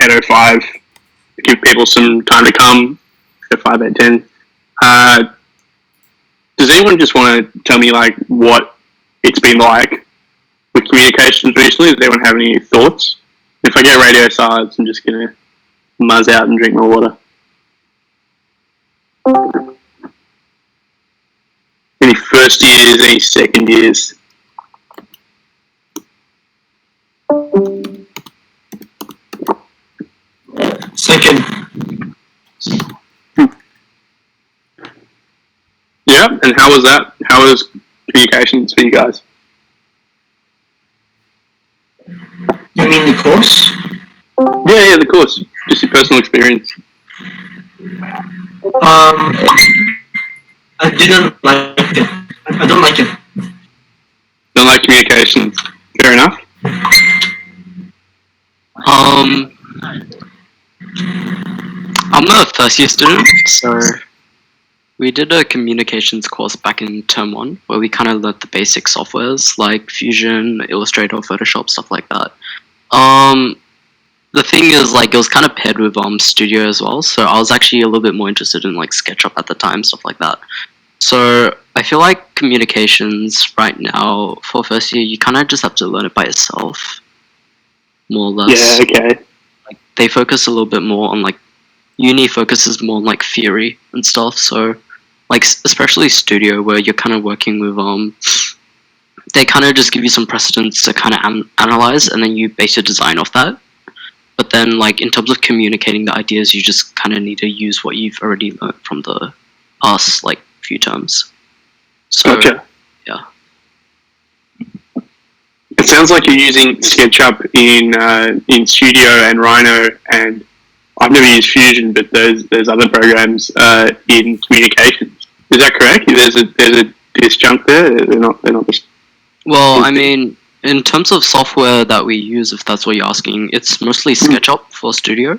8:05 to give people some time to come. 8:05, 8:10. Does anyone just want to tell me like what it's been like with communications recently? Does anyone have any thoughts? If I get radio silence, I'm just gonna muzz out and drink more water. Any first years, any second years? Second. Yeah, and how was that? How was communications for you guys? You mean the course? Yeah, the course. Just your personal experience. I didn't like it. I don't like it. Don't like communications. Fair enough. I'm a first year student, so we did a communications course back in term 1 where we kind of learned the basic softwares like Fusion, Illustrator, Photoshop, stuff like that. The thing is, like, it was kind of paired with Studio as well, so I was actually a little bit more interested in like SketchUp at the time, stuff like that. So I feel like communications right now for first year, you kind of just have to learn it by yourself, more or less. Yeah, okay. Like, they focus a little bit more on like uni focuses more on like theory and stuff. So like especially Studio where you're kind of working with they kind of just give you some precedents to kind of analyze, and then you base your design off that. But then like in terms of communicating the ideas, you just kind of need to use what you've already learned from the past like few terms. So Gotcha. yeah. It sounds like you're using SketchUp in Studio and Rhino, and I've never used Fusion, but there's other programs in communications. Is that correct? There's a disjunct there. They're not just. Well, I mean, in terms of software that we use, if that's what you're asking, it's mostly SketchUp for Studio.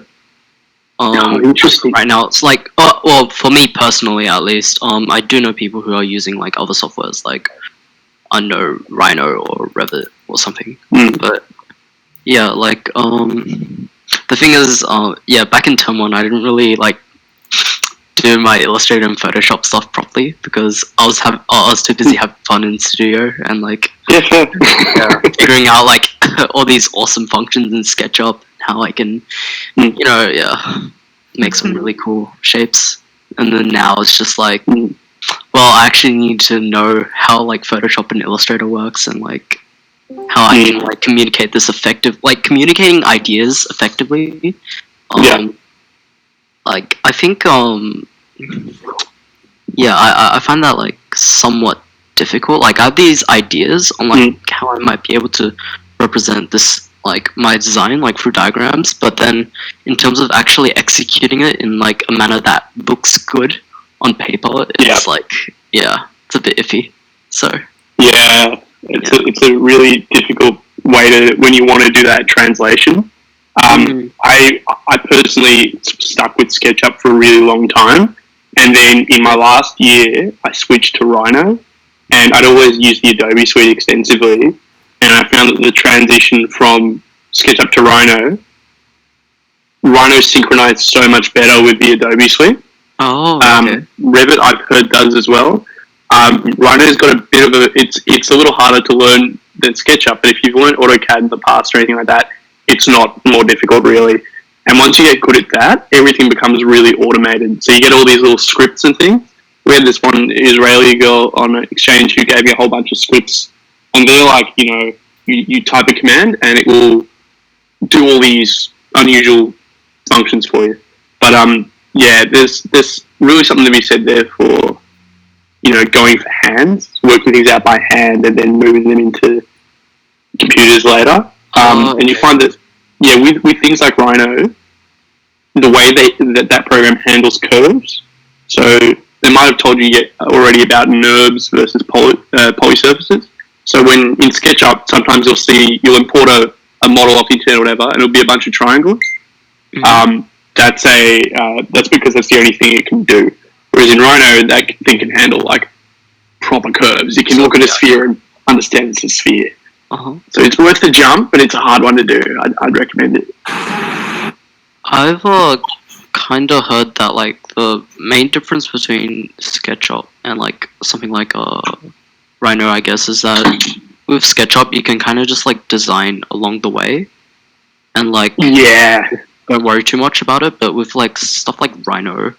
Interesting. Right now, it's like, well, for me personally, at least, I do know people who are using like other softwares, like I know Rhino or Revit or something. But yeah, like the thing is, yeah, back in term 1, I didn't really like do my Illustrator and Photoshop stuff properly because I was too busy having fun in Studio and like figuring out like all these awesome functions in SketchUp, how I can, make some really cool shapes. And then now it's just like, well, I actually need to know how like Photoshop and Illustrator works and like how I can like communicate this communicating ideas effectively. Like I think I find that like somewhat difficult. Like I have these ideas on like how I might be able to represent this like my design like through diagrams, but then in terms of actually executing it in like a manner that looks good on paper, it's like it's a bit iffy. So it's a really difficult way to when you want to do that translation. I personally stuck with SketchUp for a really long time, and then in my last year I switched to Rhino, and I'd always used the Adobe Suite extensively, and I found that the transition from SketchUp to Rhino synchronized so much better with the Adobe Suite. Revit I've heard does as well. Rhino's got a bit of it's a little harder to learn than SketchUp, but if you've learned AutoCAD in the past or anything like that, it's not more difficult really. And once you get good at that, everything becomes really automated. So you get all these little scripts and things. We had this one Israeli girl on Exchange who gave me a whole bunch of scripts, and they're like, you type a command and it will do all these unusual functions for you. But there's really something to be said there for going for hands, working things out by hand, and then moving them into computers later. And you find that, with things like Rhino, the way that program handles curves, so they might have told you already about NURBS versus poly surfaces. So when in SketchUp, sometimes you'll import a model off the internet or whatever, and it'll be a bunch of triangles. That's because that's the only thing it can do. Whereas in Rhino, that thing can handle like proper curves. You can look at a sphere and understand it's a sphere. So it's worth the jump, but it's a hard one to do. I'd recommend it. I've kind of heard that like the main difference between SketchUp and like something like Rhino, I guess, is that with SketchUp you can kind of just like design along the way, and like don't worry too much about it. But with like stuff like Rhino,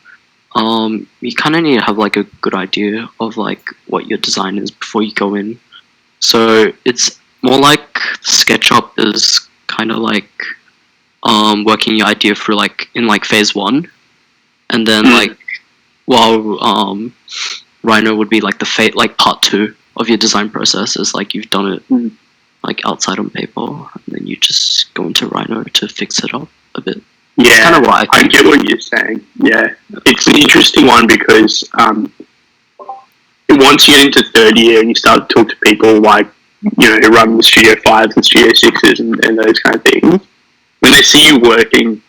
you kind of need to have like a good idea of like what your design is before you go in. So it's more like SketchUp is kind of like working your idea through like in like phase 1, and then like while Rhino would be like the like part 2 of your design process, is like you've done it like outside on paper, and then you just go into Rhino to fix it up a bit. Yeah, kind of what I get what you're saying. Yeah, it's an interesting one because once you get into third year and you start to talk to people like, you know, who run the Studio 5s and Studio 6s and those kind of things, when they see you working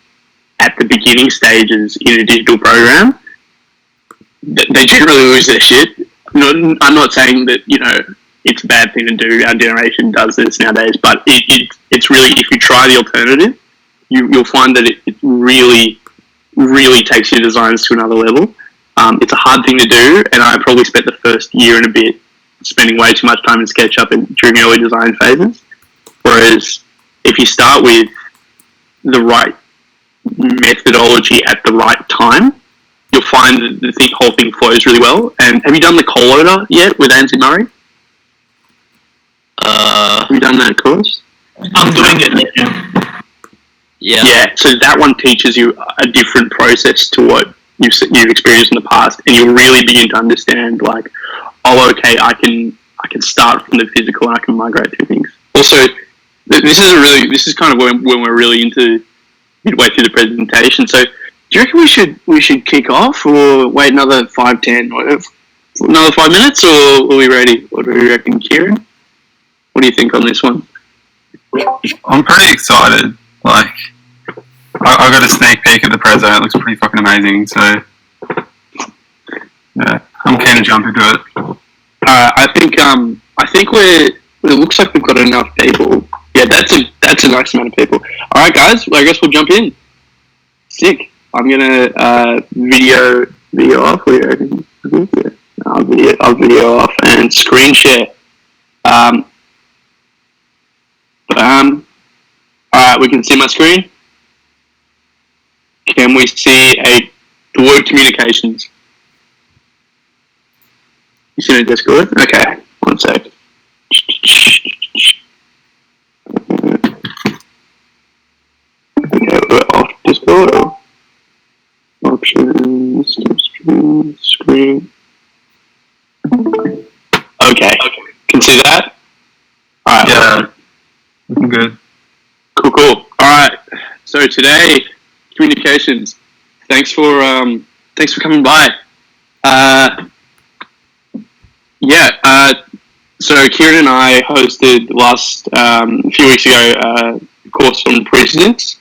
at the beginning stages in a digital program, they generally lose their shit. I'm not saying that, you know, it's a bad thing to do. Our generation does this nowadays, but it's really, if you try the alternative, you'll find that it really, really takes your designs to another level. It's a hard thing to do, and I probably spent the first year and a bit spending way too much time in SketchUp and during early design phases. Whereas if you start with the right methodology at the right time, you'll find that the whole thing flows really well. And have you done the Colloader yet with Ansley Murray? Have you done that course? I'm doing it now. Yeah, so that one teaches you a different process to what you've experienced in the past, and you'll really begin to understand, like, oh, okay, I can start from the physical and I can migrate through things. Also, this is kind of when we're really into midway through the presentation. So, do you reckon we should kick off, or wait another 5-10, another 5 minutes, or are we ready? What do you reckon, Kieran? What do you think on this one? I'm pretty excited. Like, I got a sneak peek at the preso. It looks pretty fucking amazing. So, yeah, I'm keen to jump into it. I think it looks like we've got enough people. Yeah, that's a nice amount of people. All right, guys. Well, I guess we'll jump in. Sick. I'm gonna video off. I'll video off and screen share. Alright, we can see my screen. Can we see the word communications? You see it, Discord? Okay, one sec. Okay, we're off Discord. Options, screen. Okay, can see that? Alright. Yeah, looking good. Cool. Alright, so today, communications. Thanks for coming by. So Kieran and I hosted last few weeks ago a course on precedence,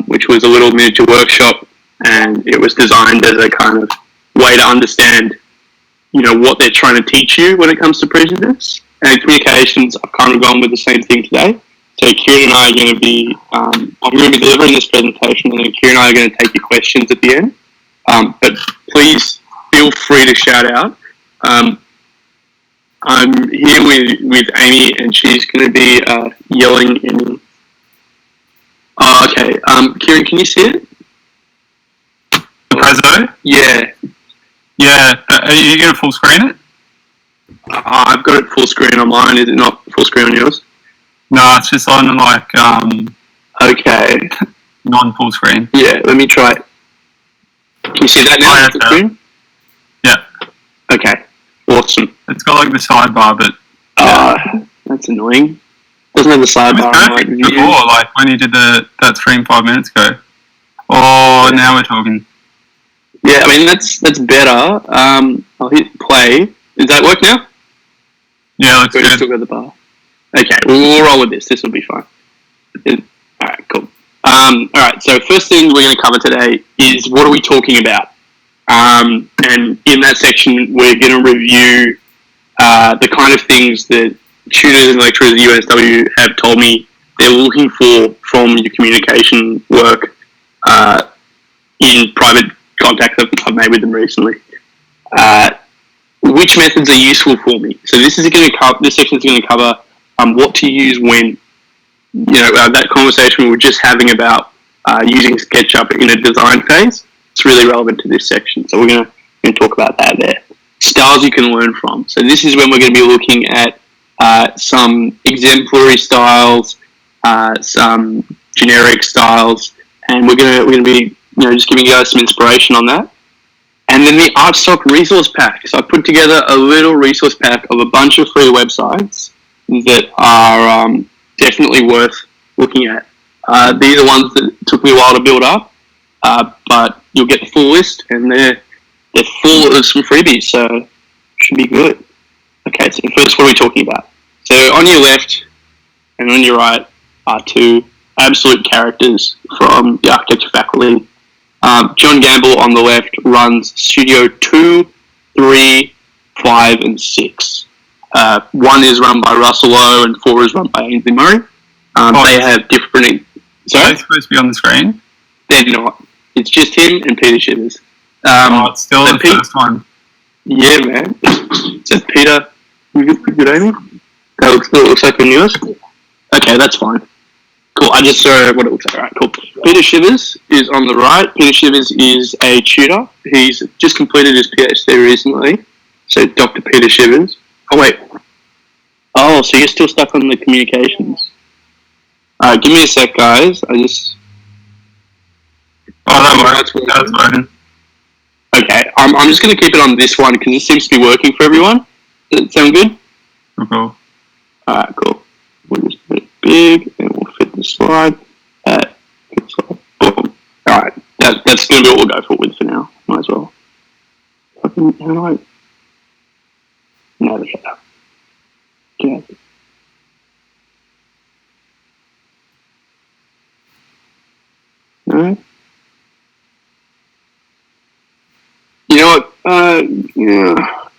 which was a little miniature workshop, and it was designed as a kind of way to understand, you know, what they're trying to teach you when it comes to precedence. And communications, I've kind of gone with the same thing today. So Kieran and I are going to be, I'm going to be delivering this presentation, and then Kieran and I are going to take your questions at the end. But please feel free to shout out. I'm here with Amy, and she's going to be yelling in. Oh, okay. Kieran, can you see it? The preso? Yeah. Yeah. Are you going to full screen it? I've got it full screen on mine. Is it not full screen on yours? No, it's just on like okay. non-full screen. Yeah, let me try it. Can you see that now? Full screen? Yeah. Okay. Awesome. It's got like the sidebar, but that's annoying. Doesn't have the sidebar. It was before, like when you did that stream 5 minutes ago. Oh, yeah. Now we're talking. Yeah, I mean that's better. I'll hit play. Does that work now? Yeah, looks good. Still got the bar. Okay, we'll roll with this. This will be fine. Alright, cool. Alright, so first thing we're going to cover today is what are we talking about? And in that section, we're going to review the kind of things that tutors and lecturers at UNSW have told me they're looking for from your communication work. in private contact that I've made with them recently. Which methods are useful for me? So this section is going to cover what to use when, that conversation we were just having about using SketchUp in a design phase. It's really relevant to this section. So we're going to talk about that there. Styles you can learn from. So this is when we're going to be looking at some exemplary styles, some generic styles, and we're going to be just giving you guys some inspiration on that. And then the Artstock resource pack. So I put together a little resource pack of a bunch of free websites that are definitely worth looking at. These are ones that took me a while to build up, but you'll get the full list, and they're full of some freebies, so should be good. Okay, so first, what are we talking about? So on your left and on your right are two absolute characters from the architecture faculty. John Gamble on the left runs Studio 2, 3, 5, and 6. 1 is run by Russell Lowe and 4 is run by Ainsley Murray. They have different... Sorry? Are they supposed to be on the screen? They're not. It's just him and Peter Shivers. It's still the first one. Yeah, man. So Peter... Good aiming? That looks like the newest. Okay, that's fine. Cool, I just saw what it looks like. Alright, cool. Peter Shivers is on the right. Peter Shivers is a tutor. He's just completed his PhD recently. So Dr. Peter Shivers. Oh, wait. Oh, so you're still stuck on the communications. Give me a sec, guys. Oh, that's working. Okay, I'm just going to keep it on this one because it seems to be working for everyone. Does it sound good? Cool. Alright, cool. We'll just put it big and we'll fit the slide. Boom. Alright, that's going to be what we'll go for now. Might as well. How do I... Navigate up. Okay. Alright. You know what?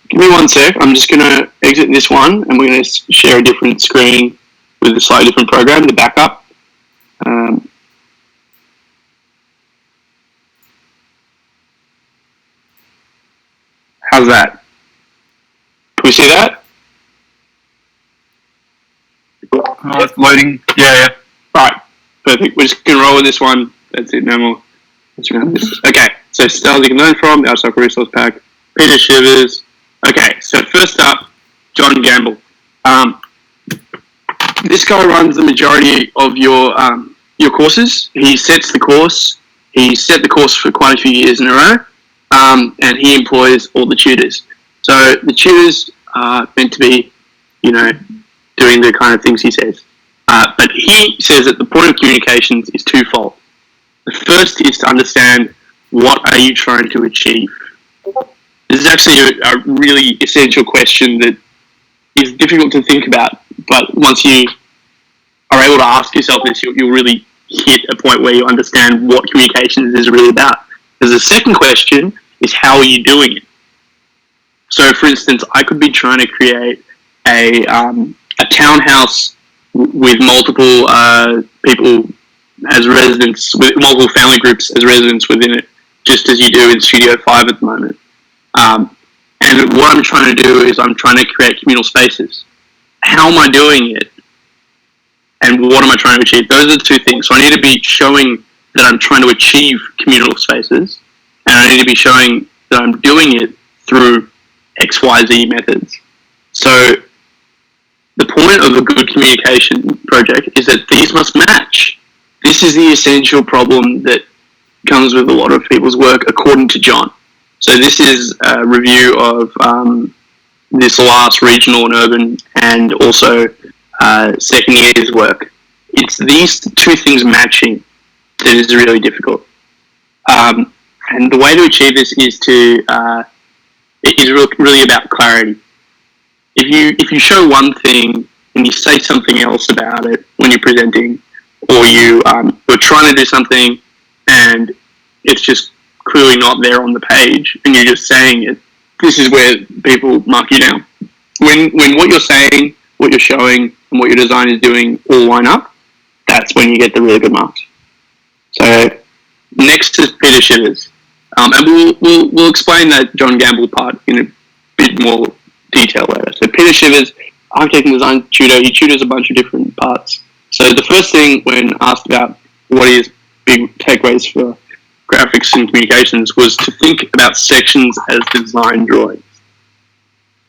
Give me 1 sec. I'm just going to exit this one and we're going to share a different screen with a slightly different program, the backup. How's that? Can we see that? Oh, it's loading. Yeah. Alright, perfect. We're just going to roll with this one. That's it, no more. Okay, so styles you can learn from, the Artstock resource pack, Peter Shivers. Okay, so first up, John Gamble. This guy runs the majority of your courses. He sets the course. He set the course for quite a few years in a row, and he employs all the tutors. So the tutors are meant to be, doing the kind of things he says. But he says that the point of communications is twofold. The first is to understand what are you trying to achieve. This is actually a really essential question that is difficult to think about, but once you are able to ask yourself this, you'll really hit a point where you understand what communications is really about. Because the second question is, how are you doing it? So, for instance, I could be trying to create a townhouse with multiple people as residents, with multiple family groups as residents within it, just as you do in Studio 5 at the moment. And what I'm trying to do is I'm trying to create communal spaces. How am I doing it? And what am I trying to achieve? Those are the two things. So I need to be showing that I'm trying to achieve communal spaces, and I need to be showing that I'm doing it through XYZ methods. So the point of a good communication project is that these must match. This is the essential problem that comes with a lot of people's work, according to John. So this is a review of this last regional and urban and also second year's work. It's these two things matching that is really difficult. And the way to achieve this is it is really about clarity. If you show one thing and you say something else about it when you're presenting, or you're trying to do something and it's just clearly not there on the page and you're just saying it, this is where people mark you down. When what you're saying, what you're showing, and what your design is doing all line up, that's when you get the really good marks. So next is Peter Shivers. And we'll explain that John Gamble part in a bit more detail later. So Peter Shivers, architect and design tutor, he tutors a bunch of different parts. So the first thing when asked about what his big takeaways for graphics and communications was to think about sections as design drawings.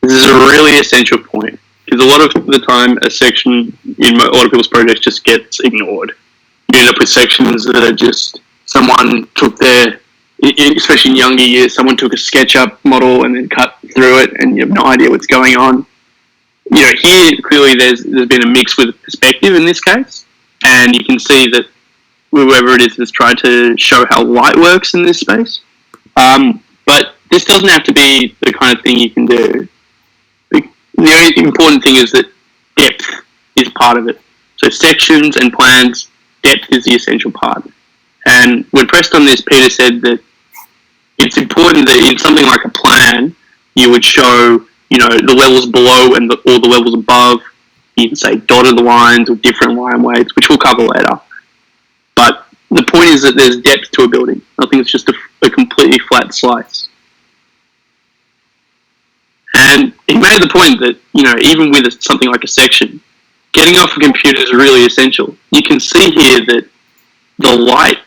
This is a really essential point because a lot of the time a section in a lot of people's projects just gets ignored. You end up with sections that are just someone took their, especially in younger years, someone took a SketchUp model and then cut through it and you have no idea what's going on. You know, here clearly there's been a mix with perspective in this case, and you can see that whoever it is has tried to show how light works in this space. But this doesn't have to be the kind of thing you can do. The only important thing is that depth is part of it. So sections and plans, depth is the essential part. And when pressed on this, Peter said that it's important that in something like a plan, you would show, you know, the levels below and all the levels above. You can say dotted lines or different line weights, which we'll cover later. But the point is that there's depth to a building. Nothing's just a completely flat slice. And he made the point that, you know, even with something like a section, getting off a computer is really essential. You can see here that the light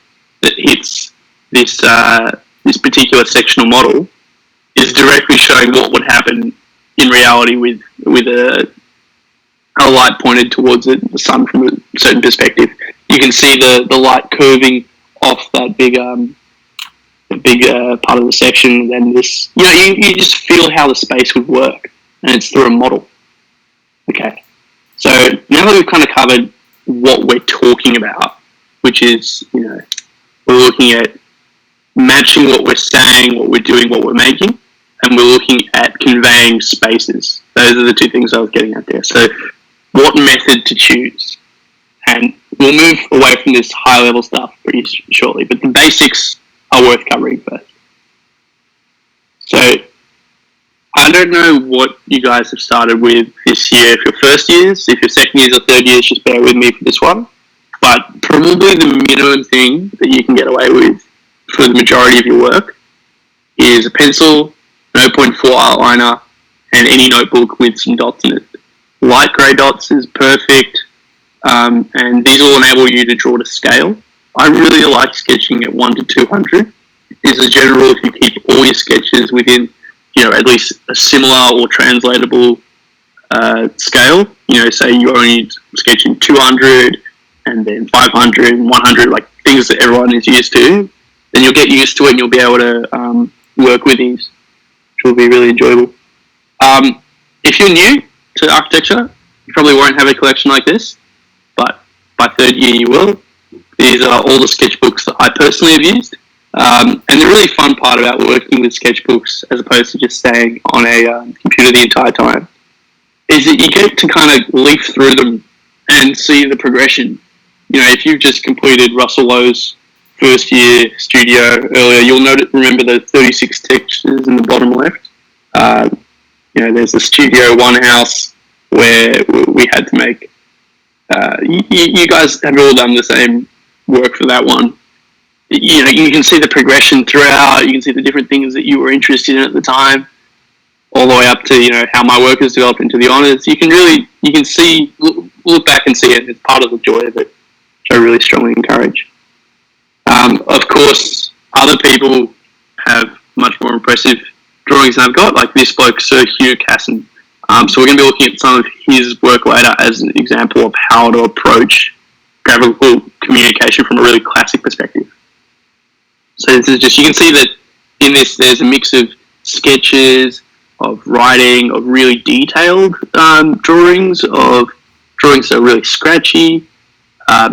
that hits this particular sectional model is directly showing what would happen in reality with a light pointed towards the sun from a certain perspective. You can see the light curving off that big part of the section. Then this, you know, you just feel how the space would work, and it's through a model. Okay, so now that we've kind of covered what we're talking about, which is, you know, we're looking at matching what we're saying, what we're doing, what we're making, and we're looking at conveying spaces. Those are the two things I was getting at there. So what method to choose? And we'll move away from this high-level stuff pretty shortly, but the basics are worth covering first. So I don't know what you guys have started with this year. If you're first years, if you're second years or third years, just bear with me for this one. But probably the minimum thing that you can get away with for the majority of your work is a pencil, an 0.4 outliner, and any notebook with some dots in it. Light grey dots is perfect, and these will enable you to draw to scale. I really like sketching at 1 to 200. As a general, if you keep all your sketches within, you know, at least a similar or translatable scale, you know, say you're only sketching 200 and then 500 and 100, like things that everyone is used to, then you'll get used to it and you'll be able to work with these, which will be really enjoyable. If you're new to architecture, you probably won't have a collection like this, but by third year you will. These are all the sketchbooks that I personally have used. And the really fun part about working with sketchbooks, as opposed to just staying on a computer the entire time, is that you get to kind of leaf through them and see the progression. You know, if you've just completed Russell Lowe's first year studio earlier, you'll remember the 36 textures in the bottom left. You know, there's the Studio One house where we had to make. You guys have all done the same work for that one. You know, you can see the progression throughout. You can see the different things that you were interested in at the time, all the way up to, you know, how my work has developed into the honours. You can see, look back and see it. It's part of the joy of it, which I really strongly encourage. Of course, other people have much more impressive drawings than I've got, like this bloke, Sir Hugh Casson. So we're going to be looking at some of his work later as an example of how to approach graphical communication from a really classic perspective. So this is just, you can see that in this there's a mix of sketches, of writing, of really detailed drawings, of drawings that are really scratchy,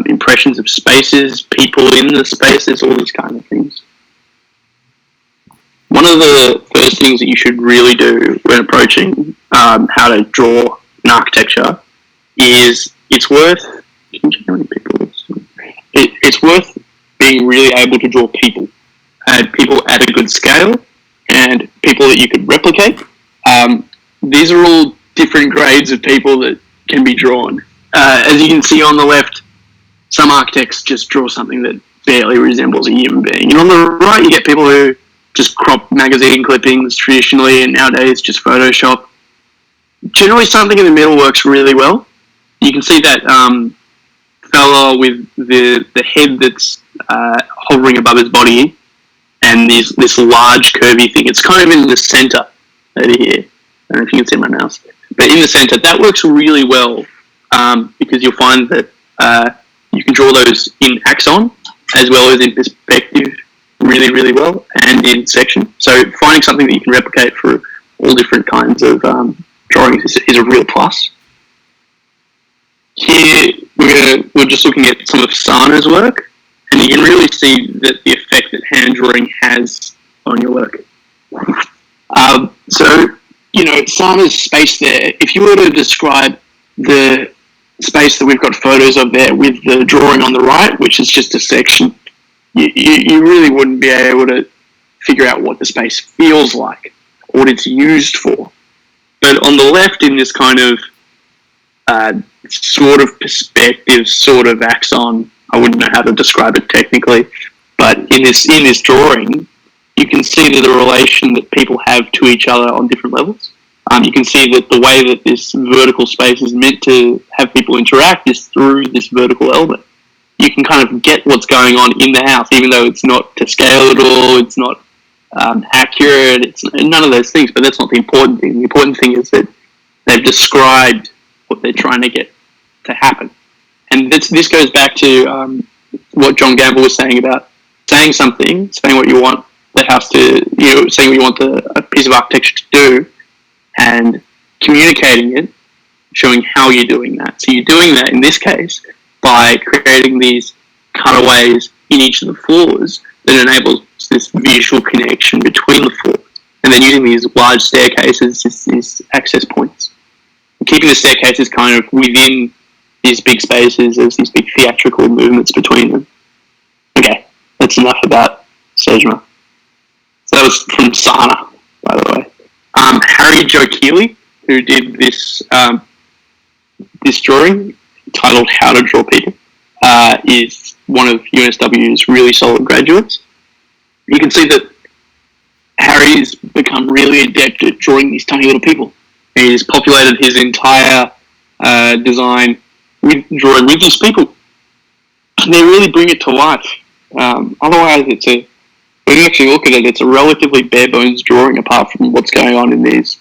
impressions of spaces, people in the spaces, all these kind of things. One of the first things that you should really do when approaching how to draw an architecture is it's worth being really able to draw people at a good scale and people that you could replicate. These are all different grades of people that can be drawn. As you can see on the left, some architects just draw something that barely resembles a human being. And on the right, you get people who just crop magazine clippings traditionally, and nowadays just Photoshop. Generally, something in the middle works really well. You can see that fella with the head that's hovering above his body, and this large curvy thing. It's kind of in the center over here. I don't know if you can see my mouse, but in the center, that works really well because you'll find that you can draw those in axon as well as in perspective really, really well, and in section. So finding something that you can replicate for all different kinds of drawings is a real plus. Here, we're just looking at some of Sana's work, and you can really see that the effect that hand drawing has on your work. So, Sana's space there, if you were to describe the space that we've got photos of there with the drawing on the right, which is just a section, you really wouldn't be able to figure out what the space feels like, or what it's used for. But on the left, in this kind of sort of perspective, sort of axon, I wouldn't know how to describe it technically, but in this drawing, you can see that the relation that people have to each other on different levels. You can see that the way that this vertical space is meant to have people interact is through this vertical element. You can kind of get what's going on in the house, even though it's not to scale at all, it's not accurate, it's none of those things, but that's not the important thing. The important thing is that they've described what they're trying to get to happen. And this goes back to what John Gamble was saying about saying something, saying what you want the house to, saying what you want a piece of architecture to do, and communicating it, showing how you're doing that. So you're doing that, in this case, by creating these cutaways in each of the floors that enables this visual connection between the floors. And then using these large staircases as these access points. And keeping the staircases kind of within these big spaces as these big theatrical movements between them. Okay, that's enough about Sejma. So that was from Sana, by the way. Harry Joe Keeley, who did this this drawing titled How to Draw People, is one of UNSW's really solid graduates. You can see that Harry's become really adept at drawing these tiny little people. He's populated his entire design with drawing with these people. And they really bring it to life. Otherwise, when you actually look at it, it's a relatively bare bones drawing apart from what's going on in these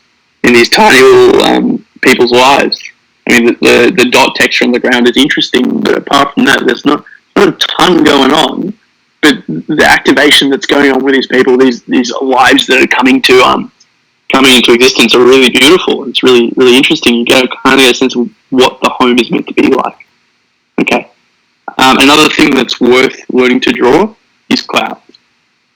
tiny little people's lives. I mean, the dot texture on the ground is interesting, but apart from that, there's not a ton going on. But the activation that's going on with these people, these lives that are coming into existence, are really beautiful. It's really, really interesting. You get kind of get a sense of what the home is meant to be like. Okay. Another thing that's worth learning to draw is clouds.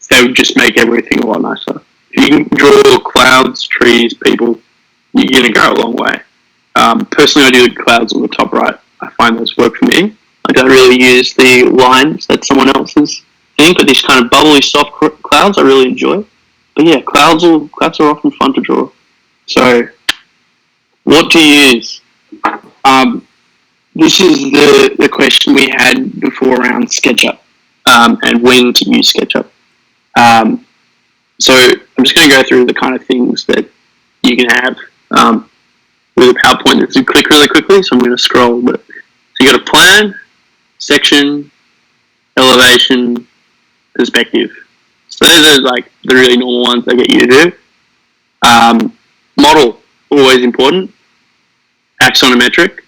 They would just make everything a lot nicer. If you can draw clouds, trees, people, you're going to go a long way. Personally, I do the clouds on the top right. I find those work for me. I don't really use the lines that someone else's thing, but these kind of bubbly, soft clouds I really enjoy. But yeah, clouds are often fun to draw. So, what do you use? This is the question we had before around SketchUp and when to use SketchUp. So I'm just going to go through the kind of things that you can have with a PowerPoint that's click really quickly. So I'm going to scroll. So you got a plan, section, elevation, perspective. So those are like the really normal ones they get you to do. Model, always important. Axonometric.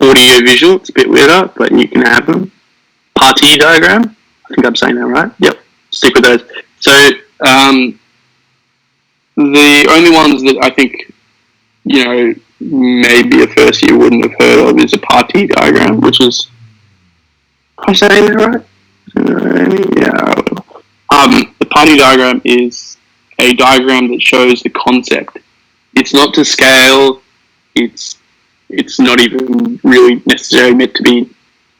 Audio visual, it's a bit weirder, but you can have them. Partie diagram. I think I'm saying that right. Yep. Stick with those. So the only ones that I think, maybe a first year wouldn't have heard of is a partie diagram, which is, am I saying that right? Yeah. The partie diagram is a diagram that shows the concept. It's not to scale. It's not even really necessarily meant to be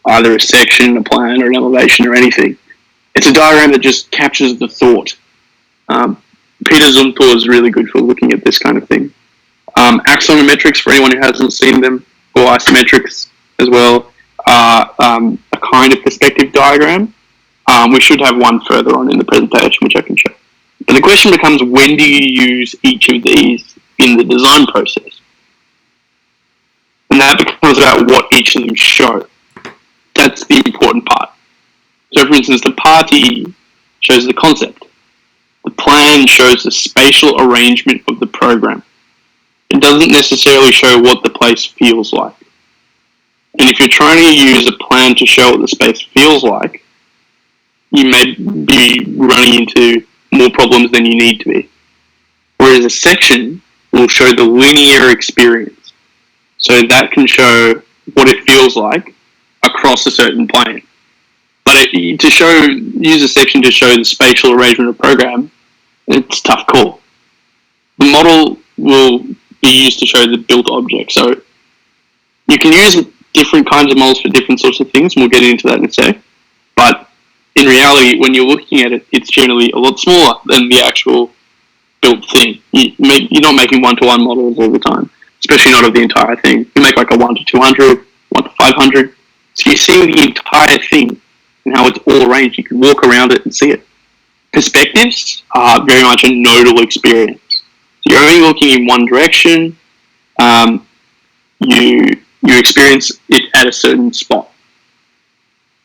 either a section, a plan, or an elevation, or anything. It's a diagram that just captures the thought. Peter Zumthor is really good for looking at this kind of thing. Axonometrics, for anyone who hasn't seen them, or isometrics as well, are a kind of perspective diagram. We should have one further on in the presentation, which I can show. But the question becomes, when do you use each of these in the design process? And that becomes about what each of them show. That's the important part. So, for instance, the party shows the concept. The plan shows the spatial arrangement of the program. It doesn't necessarily show what the place feels like. And if you're trying to use a plan to show what the space feels like, you may be running into more problems than you need to be. Whereas a section will show the linear experience. So that can show what it feels like across a certain plane. But use a section to show the spatial arrangement of a program, it's a tough call. The model will be used to show the built object. So you can use different kinds of models for different sorts of things, and we'll get into that in a sec. But in reality, when you're looking at it, it's generally a lot smaller than the actual built thing. You're not making one-to-one models all the time, especially not of the entire thing. You make like a 1 to 200, 1 to 500. So you're seeing the entire thing and how it's all arranged. You can walk around it and see it. Perspectives are very much a nodal experience. So you're only looking in one direction. You experience it at a certain spot.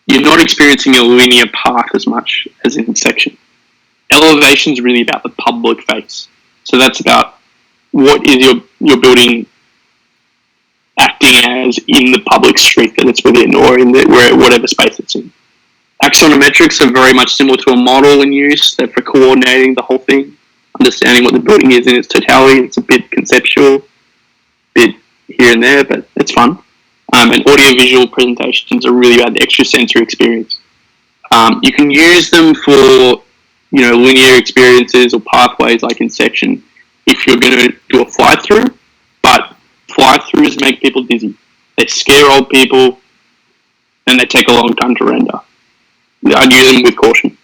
You're not experiencing a linear path as much as in section. Elevation is really about the public face. So that's about what is your building acting as in the public street that it's within, or in whatever space it's in. Axonometrics are very much similar to a model in use. They're for coordinating the whole thing, understanding what the building is in its totality. It's a bit conceptual, a bit here and there, but it's fun. And audio-visual presentations are really about the extra sensory experience. You can use them for, linear experiences or pathways like in section if you're going to do a fly-through, but fly-throughs make people dizzy. They scare old people, and they take a long time to render. I'd use them with caution.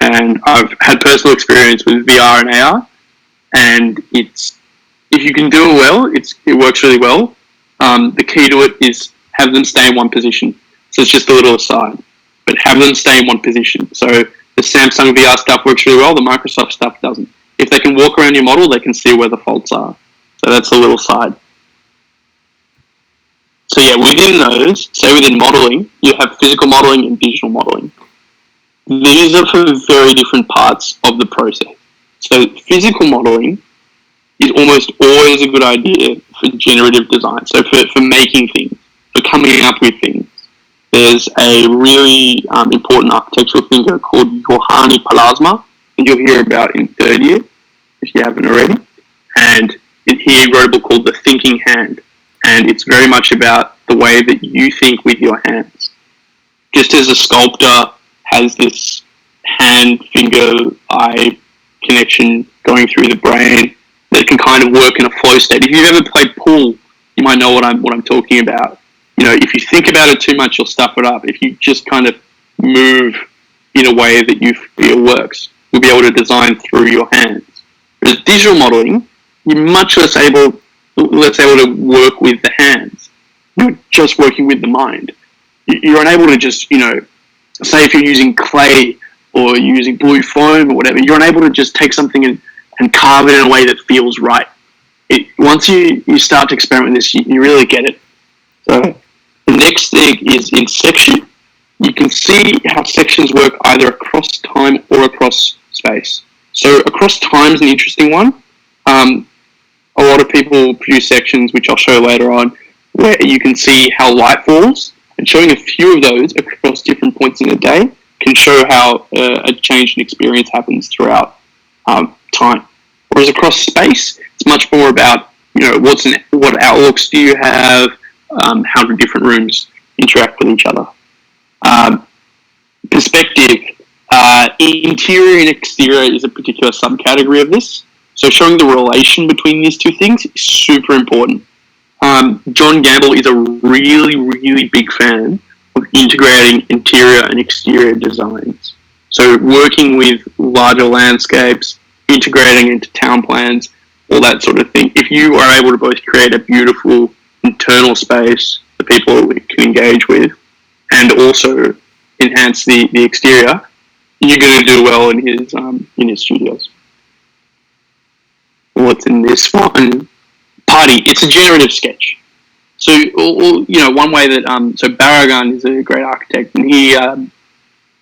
And I've had personal experience with VR and AR, and if you can do it well, it works really well. The key to it is have them stay in one position. So it's just a little aside, but have them stay in one position. So the Samsung VR stuff works really well, the Microsoft stuff doesn't. If they can walk around your model, they can see where the faults are. So that's a little side. So yeah, within those, say within modeling, you have physical modeling and digital modeling. These are for very different parts of the process. So physical modeling is almost always a good idea for generative design. So for making things, for coming up with things. There's a really important architectural thinker called Juhani Pallasmaa, and you'll hear about in third year, if you haven't already. And he wrote a book called The Thinking Hand. And it's very much about the way that you think with your hands. Just as a sculptor has this hand-finger-eye connection going through the brain that can kind of work in a flow state. If you've ever played pool, you might know what I'm talking about. If you think about it too much, you'll stuff it up. If you just kind of move in a way that you feel works, you'll be able to design through your hands. Whereas digital modeling, you're much less able to work with the hands. You're just working with the mind. You're unable to just, say if you're using clay or you're using blue foam or whatever, you're unable to just take something and carve it in a way that feels right. Once you start to experiment with this, you really get it. So the next thing is in section. You can see how sections work either across time or across space. So across time is an interesting one. A lot of people produce sections, which I'll show later on, where you can see how light falls, and showing a few of those across different points in a day can show how a change in experience happens throughout time. Whereas across space, it's much more about, what outlooks do you have, how do different rooms interact with each other. Perspective, interior and exterior is a particular subcategory of this. So showing the relation between these two things is super important. John Gamble is a really, really big fan of integrating interior and exterior designs. So working with larger landscapes, integrating into town plans, all that sort of thing. If you are able to both create a beautiful internal space that people can engage with, and also enhance the exterior, you're going to do well in his studios. What's in this one? Party. It's a generative sketch. So, one way that so Barragan is a great architect, and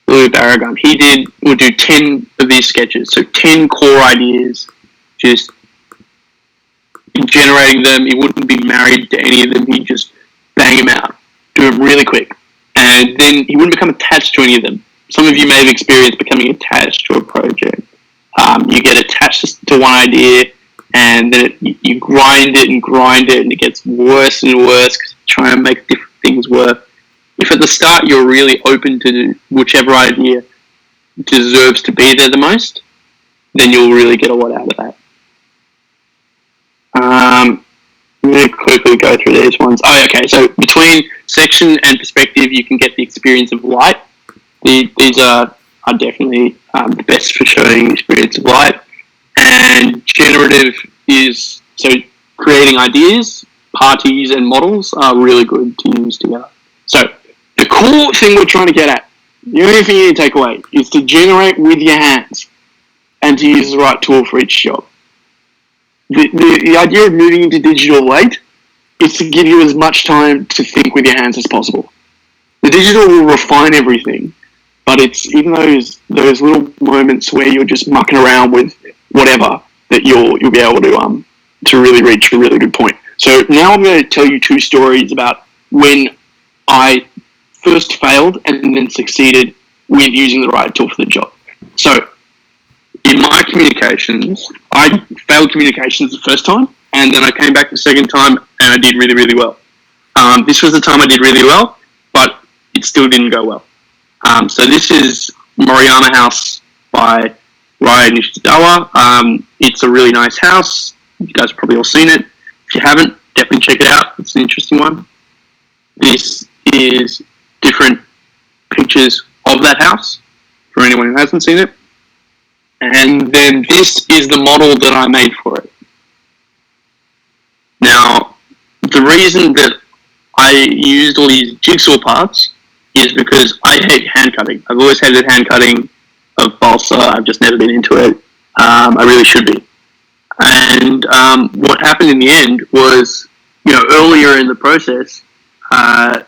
Louis Barragan, would do 10 of these sketches. So 10 core ideas, just generating them. He wouldn't be married to any of them. He'd just bang them out, do it really quick, and then he wouldn't become attached to any of them. Some of you may have experienced becoming attached to a project. You get attached to one idea, and then you grind it, and it gets worse and worse because you try and make different things work. If at the start you're really open to whichever idea deserves to be there the most, then you'll really get a lot out of that. I'm going to quickly go through these ones. Okay. So between section and perspective, you can get the experience of light. These are definitely the best for showing experience of light. And generative is, so creating ideas, parties, and models are really good to use together. So the core thing we're trying to get at, the only thing you need to take away, is to generate with your hands and to use the right tool for each job. The idea of moving into digital late is to give you as much time to think with your hands as possible. The digital will refine everything, but it's even those little moments where you're just mucking around with whatever that you'll be able to really reach a really good point. So now I'm going to tell you 2 stories about when I first failed and then succeeded with using the right tool for the job. So in my communications, I failed communications the first time, and then I came back the second time and I did really, really well. This was the time I did really well, but it still didn't go well. So this is Moriyama House by Raya Nishikawa. It's a really nice house. You guys have probably all seen it. If you haven't, definitely check it out. It's an interesting one. This is different pictures of that house for anyone who hasn't seen it. And then this is the model that I made for it. Now, the reason that I used all these jigsaw parts is because I hate hand cutting. I've always hated hand cutting of balsa. I've just never been into it. I really should be. And what happened in the end was, earlier in the process,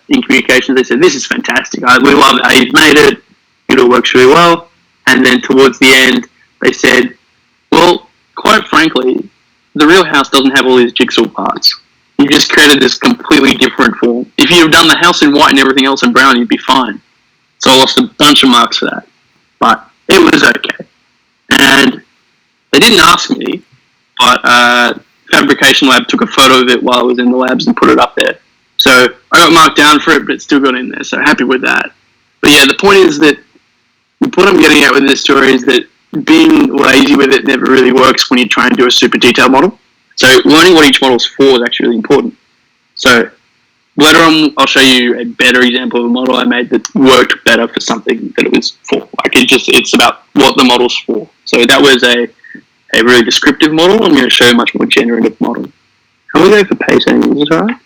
in communications, they said, "This is fantastic. We love how you've made it. It all works really well." And then towards the end, they said, "Well, quite frankly, the real house doesn't have all these jigsaw parts. You just created this completely different form. If you'd done the house in white and everything else in brown, you'd be fine." So I lost a bunch of marks for that. But it was okay. And they didn't ask me, but Fabrication Lab took a photo of it while I was in the labs and put it up there. So I got marked down for it, but it still got in there, so happy with that. But yeah, the point is that the point I'm getting at with this story is that being lazy with it never really works when you try and do a super detailed model. So learning what each model's for is actually really important. So later on, I'll show you a better example of a model I made that worked better for something that it was for. It's about what the model's for. So that was a really descriptive model. I'm going to show you a much more generative model. How are we going for pacing? Is this alright?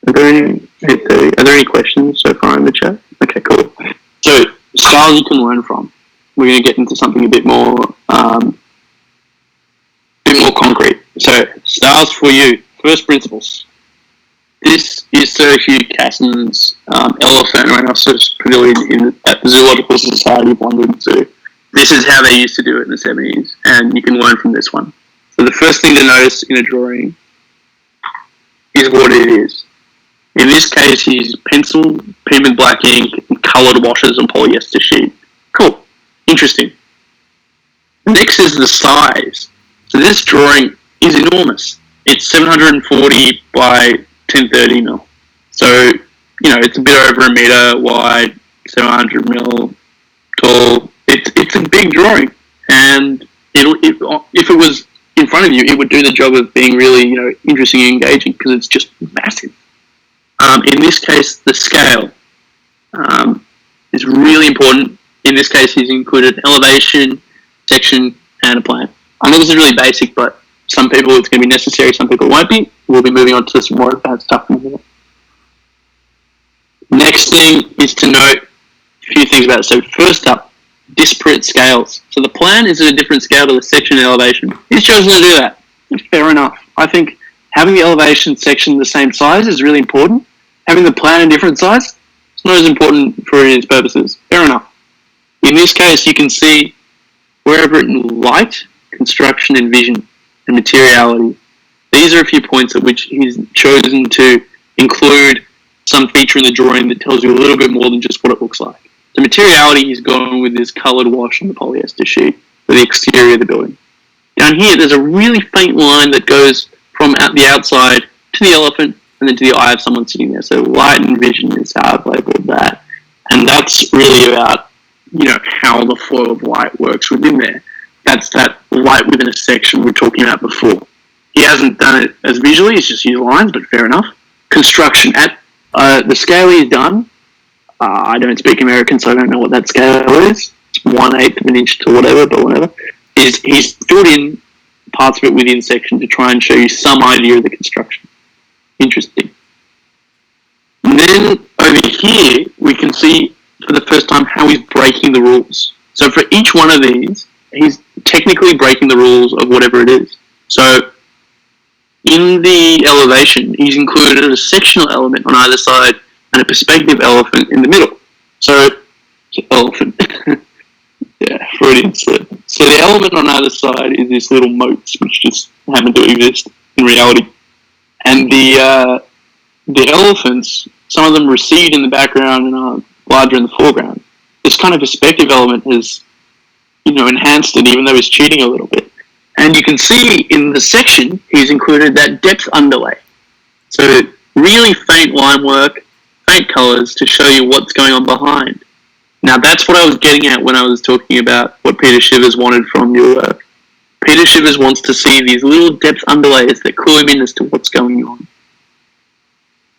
Are there any questions so far in the chat? Okay, cool. So styles you can learn from. We're going to get into something a bit more concrete. So styles for you. First principles. This is Sir Hugh Cassin's elephant rhinoceros pavilion at the Zoological Society of London Zoo. This is how they used to do it in the 70s, and you can learn from this one. So the first thing to notice in a drawing is what it is. In this case, he's pencil, pen with black ink, and coloured washes on polyester sheet. Cool. Interesting. Next is the size. So this drawing is enormous. It's 740 by 1030 mil. So, it's a bit over a metre wide, 700 mil tall. It's a big drawing. And if it was in front of you, it would do the job of being really, interesting and engaging because it's just massive. In this case, the scale is really important. In this case, he's included elevation, section, and a plan. I know this is really basic, but some people it's going to be necessary, some people it won't be. We'll be moving on to some more advanced stuff in a minute. Next thing is to note a few things about it. So first up, disparate scales. So the plan is at a different scale to the section and elevation. He's chosen to do that. Fair enough. I think having the elevation section the same size is really important. Having the plan a different size, it's not as important for his purposes. Fair enough. In this case, you can see wherever in light, construction, and vision, and materiality. These are a few points at which he's chosen to include some feature in the drawing that tells you a little bit more than just what it looks like. The materiality he's going with is coloured wash on the polyester sheet for the exterior of the building. Down here, there's a really faint line that goes from the outside to the elephant and then to the eye of someone sitting there. So light and vision is how I've labelled that. And that's really about, how the flow of light works within there. That's that light within a section we were talking about before. He hasn't done it as visually, he's just used lines, but fair enough. Construction. At the scale he's done, I don't speak American, so I don't know what that scale is. It's 1/8 of an inch to whatever, but whatever. He's filled in parts of it within section to try and show you some idea of the construction. Interesting. And then over here, we can see for the first time how he's breaking the rules. So for each one of these, he's technically breaking the rules of whatever it is. So in the elevation, he's included a sectional element on either side and a perspective elephant in the middle. So, elephant. Yeah, Freudian slip. So the element on either side is this little motes, which just happen to exist in reality. And the elephants, some of them recede in the background and are larger in the foreground. This kind of perspective element has, enhanced it, even though he's cheating a little bit. And you can see in the section, he's included that depth underlay. So really faint line work, faint colours to show you what's going on behind. Now that's what I was getting at when I was talking about what Peter Shivers wanted from your work. Peter Shivers wants to see these little depth underlays that clue him in as to what's going on.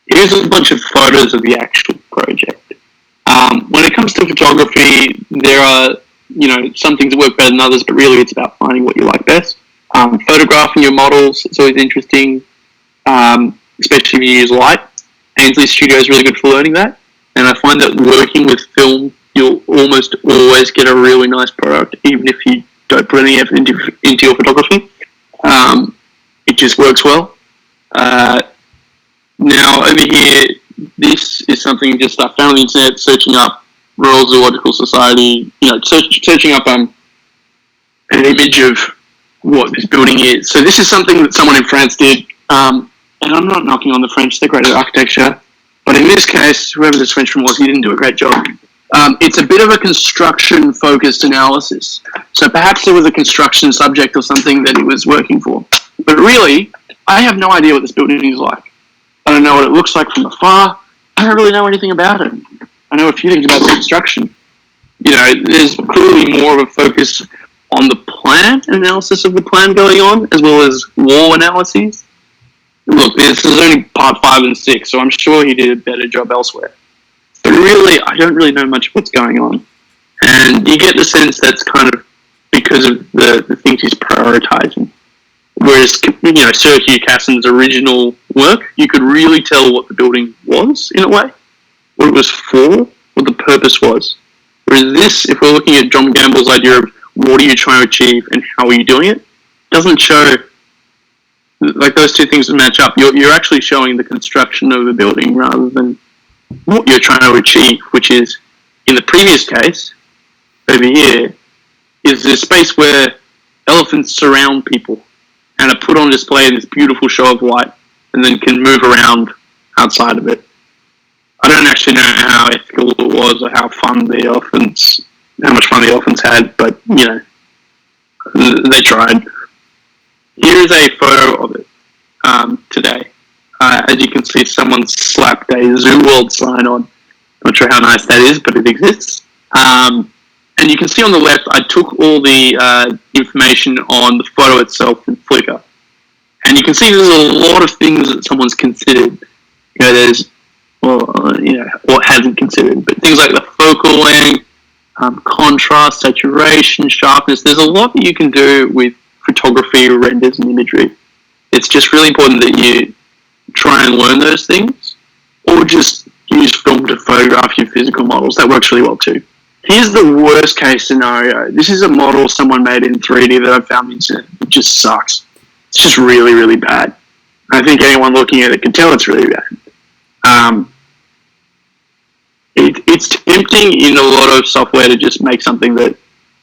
Here's a bunch of photos of the actual project. When it comes to photography, there are, some things that work better than others, but really it's about finding what you like best. Photographing your models is always interesting, especially if you use light. Ainsley Studio is really good for learning that. And I find that working with film, you'll almost always get a really nice product, even if you don't put any effort into your photography. It just works well. Now, over here, this is something just I found on the internet, searching up Royal Zoological Society, searching up an image of what this building is. So this is something that someone in France did, and I'm not knocking on the French, they're great at architecture, but in this case, whoever this Frenchman was, he didn't do a great job. It's a bit of a construction-focused analysis. So perhaps there was a construction subject or something that he was working for. But really, I have no idea what this building is like. I don't know what it looks like from afar. I don't really know anything about it. I know a few things about the construction. There's clearly more of a focus on the plan, analysis of the plan going on, as well as wall analyses. Look, this is only part 5 and 6, so I'm sure he did a better job elsewhere. But really, I don't really know much of what's going on. And you get the sense that's kind of because of the things he's prioritizing. Whereas, Sir Hugh Cassin's original work, you could really tell what the building was, in a way. What it was for, what the purpose was. Whereas this, if we're looking at John Gamble's idea of what are you trying to achieve and how are you doing it, doesn't show, like those two things match up. You're actually showing the construction of a building rather than what you're trying to achieve, which is, in the previous case, over here, is the space where elephants surround people and are put on display in this beautiful show of light and then can move around outside of it. I don't actually know how ethical it was or how much fun the elephants had, but, they tried. Here's a photo of it today. As you can see, someone slapped a Zoo World sign on. Not sure how nice that is, but it exists. And you can see on the left, I took all the information on the photo itself from Flickr. And you can see there's a lot of things that someone's considered. What hasn't considered, but things like the focal length, contrast, saturation, sharpness. There's a lot that you can do with photography, renders, and imagery. It's just really important that you try and learn those things, or just use film to photograph your physical models. That works really well too. Here's the worst case scenario. This is a model someone made in 3D that I found on the internet. It just sucks. It's just really, really bad. I think anyone looking at it can tell it's really bad. It's tempting in a lot of software to just make something that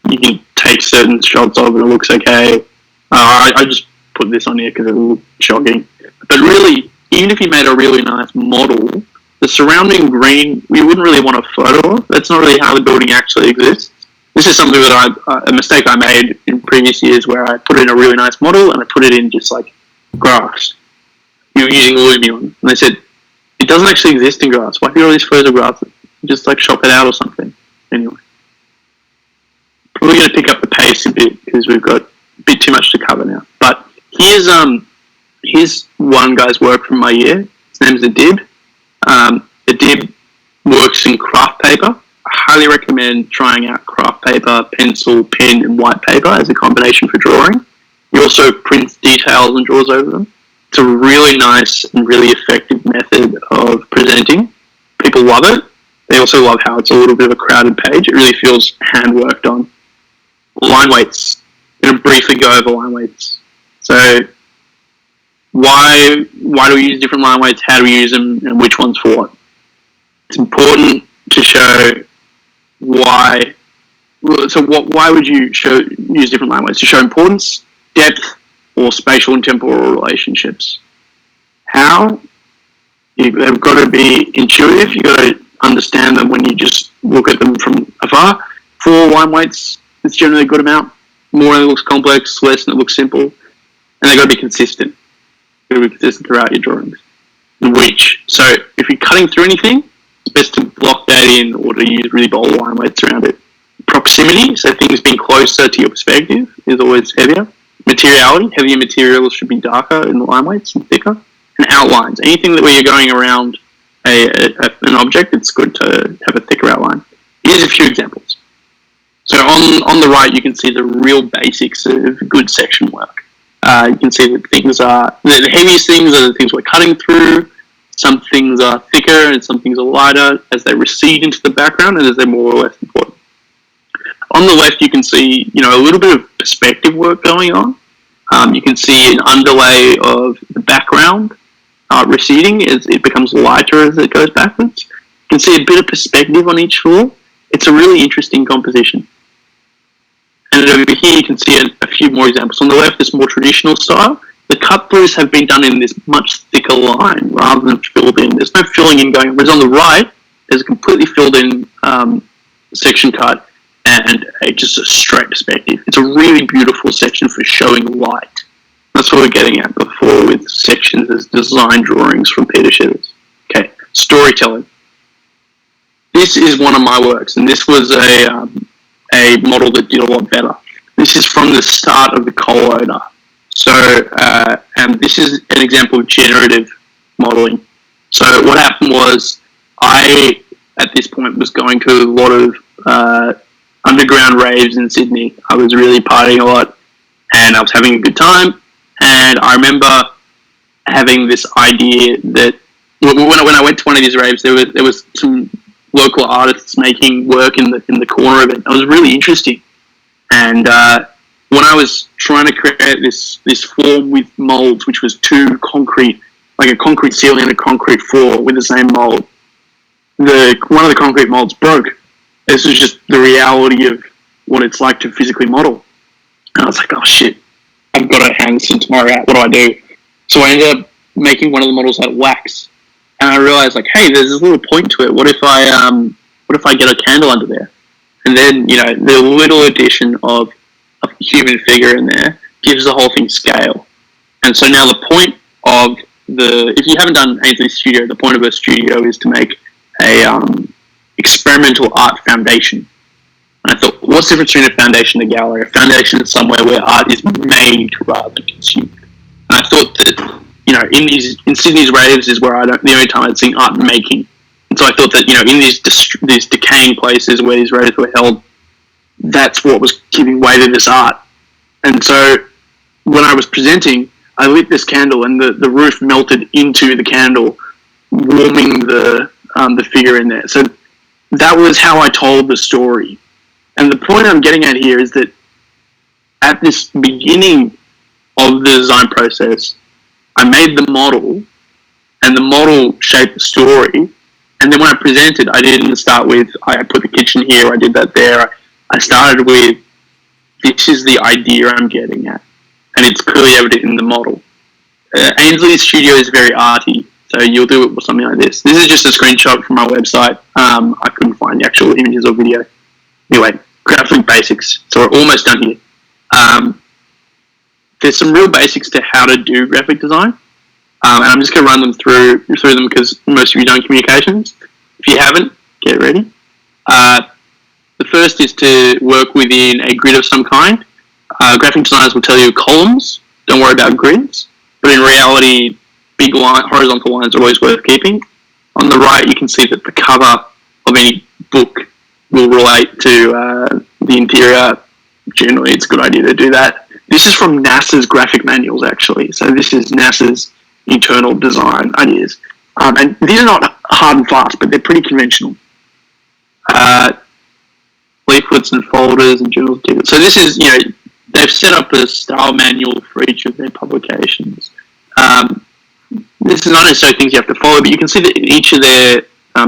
you can take certain shots of and it looks okay. I just put this on here because it looks shocking. But really, even if you made a really nice model, the surrounding green, we wouldn't really want a photo of. That's not really how the building actually exists. This is something that a mistake I made in previous years where I put in a really nice model and I put it in just like grass. You're using Lumion. And they said, it doesn't actually exist in grass. Why do you all these photographs? Just like shop it out or something. Anyway. Probably going to pick up the pace a bit because we've got a bit too much to cover now. But here's one guy's work from my year. His name's Adib. Adib works in craft paper. I highly recommend trying out craft paper, pencil, pen, and white paper as a combination for drawing. He also prints details and draws over them. It's a really nice and really effective method of presenting. People love it. They also love how it's a little bit of a crowded page. It really feels hand-worked on. Line weights. I'm going to briefly go over line weights. So, why do we use different line weights? How do we use them? And which ones for what? It's important to show why. So, why would you use different line weights? To show importance, depth, or spatial and temporal relationships. How? They've got to be intuitive. You've got to understand them when you just look at them from afar. 4 line weights is generally a good amount. More and it looks complex, less and it looks simple. And they've got to be consistent. You've got to be consistent throughout your drawings. And reach. So if you're cutting through anything, it's best to block that in or to use really bold line weights around it. Proximity, so things being closer to your perspective, is always heavier. Materiality, heavier materials should be darker in the line weights and thicker. And outlines, anything that where you're going around an object, it's good to have a thicker outline. Here's a few examples. So on the right, you can see the real basics of good section work. You can see that things are, the heaviest things are the things we're cutting through. Some things are thicker and some things are lighter as they recede into the background and as they're more or less important. On the left, you can see, a little bit of perspective work going on. You can see an underlay of the background receding as it becomes lighter as it goes backwards. You can see a bit of perspective on each floor. It's a really interesting composition. And over here you can see a few more examples. On the left, this more traditional style. The cut-throughs have been done in this much thicker line rather than filled in. There's no filling in going on. Whereas on the right, there's a completely filled in section cut and just a straight perspective. It's a really beautiful section for showing light. That's what we're getting at before with sections as design drawings from Peter Shivers. Okay, storytelling. This is one of my works, and this was a model that did a lot better. This is from the start of the Colloder. So, and this is an example of generative modeling. So what happened was I, at this point, was going to a lot of underground raves in Sydney. I was really partying a lot, and I was having a good time. And I remember having this idea that when I went to one of these raves, there was some local artists making work in the corner of it. It was really interesting. And when I was trying to create this form with molds, which was two concrete, like a concrete ceiling and a concrete floor with the same mold, one of the concrete molds broke. This was just the reality of what it's like to physically model. And I was like, oh shit, I've got to hang this in tomorrow out. What do I do? So I ended up making one of the models out of wax. And I realized, like, hey, there's this little point to it. What if I get a candle under there? And then, the little addition of a human figure in there gives the whole thing scale. And so now the point of if you haven't done Ainsley Studio, the point of a studio is to make a experimental art foundation. And I thought, what's the difference between a foundation and a gallery? A foundation is somewhere where art is made rather than consumed. And I thought that, in Sydney's raves is where the only time I'd seen art making. And so I thought that, in these decaying places where these raves were held, that's what was giving way to this art. And so when I was presenting, I lit this candle and the roof melted into the candle, warming the the figure in there. So that was how I told the story. And the point I'm getting at here is that at this beginning of the design process, I made the model, and the model shaped the story. And then when I presented, I didn't start with, I put the kitchen here, I did that there. I started with, this is the idea I'm getting at. And it's clearly evident in the model. Ainsley's studio is very arty, so you'll do it with something like this. This is just a screenshot from our website. I couldn't find the actual images or video. Anyway, graphic basics. So we're almost done here. There's some real basics to how to do graphic design. And I'm just going to run them through them because most of you done communications. If you haven't, get ready. The first is to work within a grid of some kind. Graphic designers will tell you columns, don't worry about grids. But in reality, big horizontal lines are always worth keeping. On the right, you can see that the cover of any book will relate to the interior. Generally, it's a good idea to do that. This is from NASA's graphic manuals, actually. So this is NASA's internal design ideas. And these are not hard and fast, but they're pretty conventional. Leaflets and folders and journal tickets. So this is, they've set up a style manual for each of their publications. This is not necessarily things you have to follow, but you can see that in each of their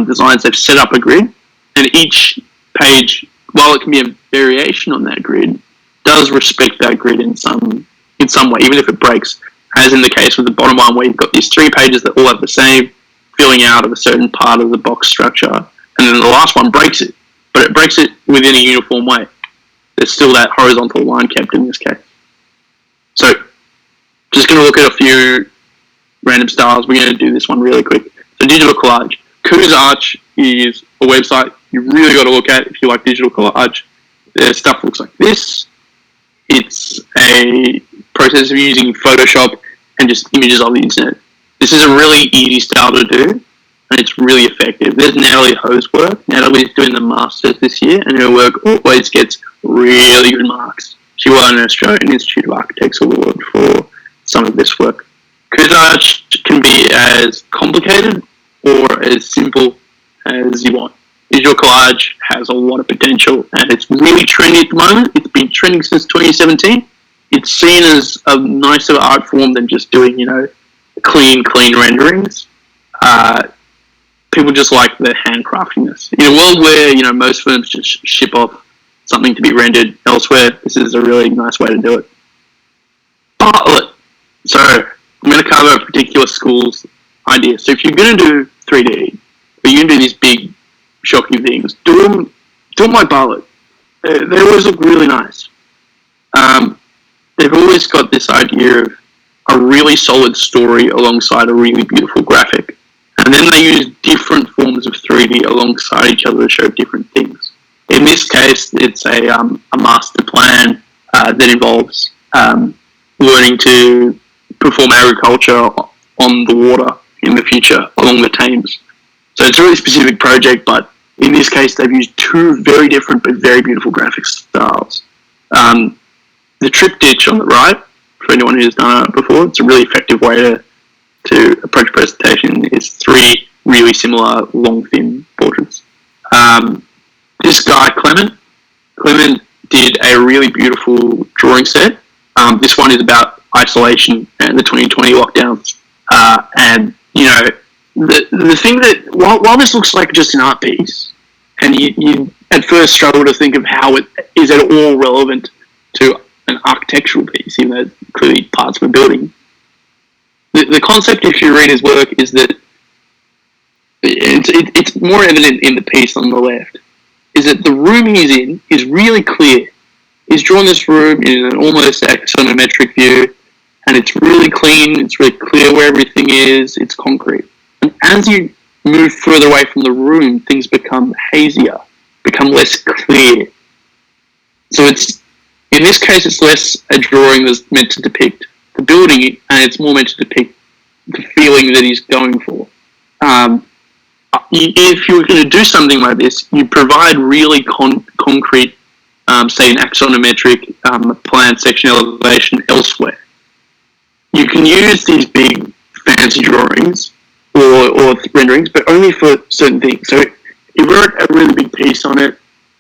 designs, they've set up a grid, and each page, while it can be a variation on that grid, does respect that grid in some way, even if it breaks, as in the case with the bottom one, where you've got these 3 pages that all have the same filling out of a certain part of the box structure, and then the last one breaks it, but it breaks it within a uniform way. There's still that horizontal line kept in this case. So, just going to look at a few random styles. We're going to do this one really quick. So, digital collage. Coos Arch is a website you really got to look at if you like digital collage. Their stuff looks like this. It's a process of using Photoshop and just images of the internet. This is a really easy style to do, and it's really effective. There's Natalie Ho's work. Natalie's doing the Masters this year, and her work always gets really good marks. She won an Australian Institute of Architects Award for some of this work. Coos Arch can be as complicated or as simple as you want. Digital collage has a lot of potential, and it's really trendy at the moment. It's been trending since 2017. It's seen as a nicer art form than just doing, clean renderings. People just like the handcraftiness. In a world where, most firms just ship off something to be rendered elsewhere, this is a really nice way to do it. Bartlett. So, I'm going to cover a particular school's idea. So if you're going to do 3D, or you're going to do these big, shocking things, do them like Bartlett. They always look really nice. They've always got this idea of a really solid story alongside a really beautiful graphic. And then they use different forms of 3D alongside each other to show different things. In this case, it's a master plan that involves learning to perform agriculture on the water in the future along the Thames. So it's a really specific project, but in this case, they've used 2 very different but very beautiful graphic styles. The triptych on the right, for anyone who's done it before, it's a really effective way to approach presentation. Is 3 really similar, long, thin portraits. This guy, Clement did a really beautiful drawing set. This one is about isolation and the 2020 lockdowns. And, the thing that, while this looks like just an art piece, and you at first struggle to think of how it is at all relevant to an architectural piece, even though it's clearly parts of a building, the concept, if you read his work, is that it's more evident in the piece on the left, is that the room he's in is really clear. He's drawn this room in an almost axonometric view, and it's really clean, it's really clear where everything is, it's concrete. And as you move further away from the room, things become hazier, become less clear. So in this case, it's less a drawing that's meant to depict the building, and it's more meant to depict the feeling that he's going for. If you were going to do something like this, you provide really concrete, say an axonometric plan section elevation elsewhere. You can use these big fancy drawings or renderings, but only for certain things. So he wrote a really big piece on it.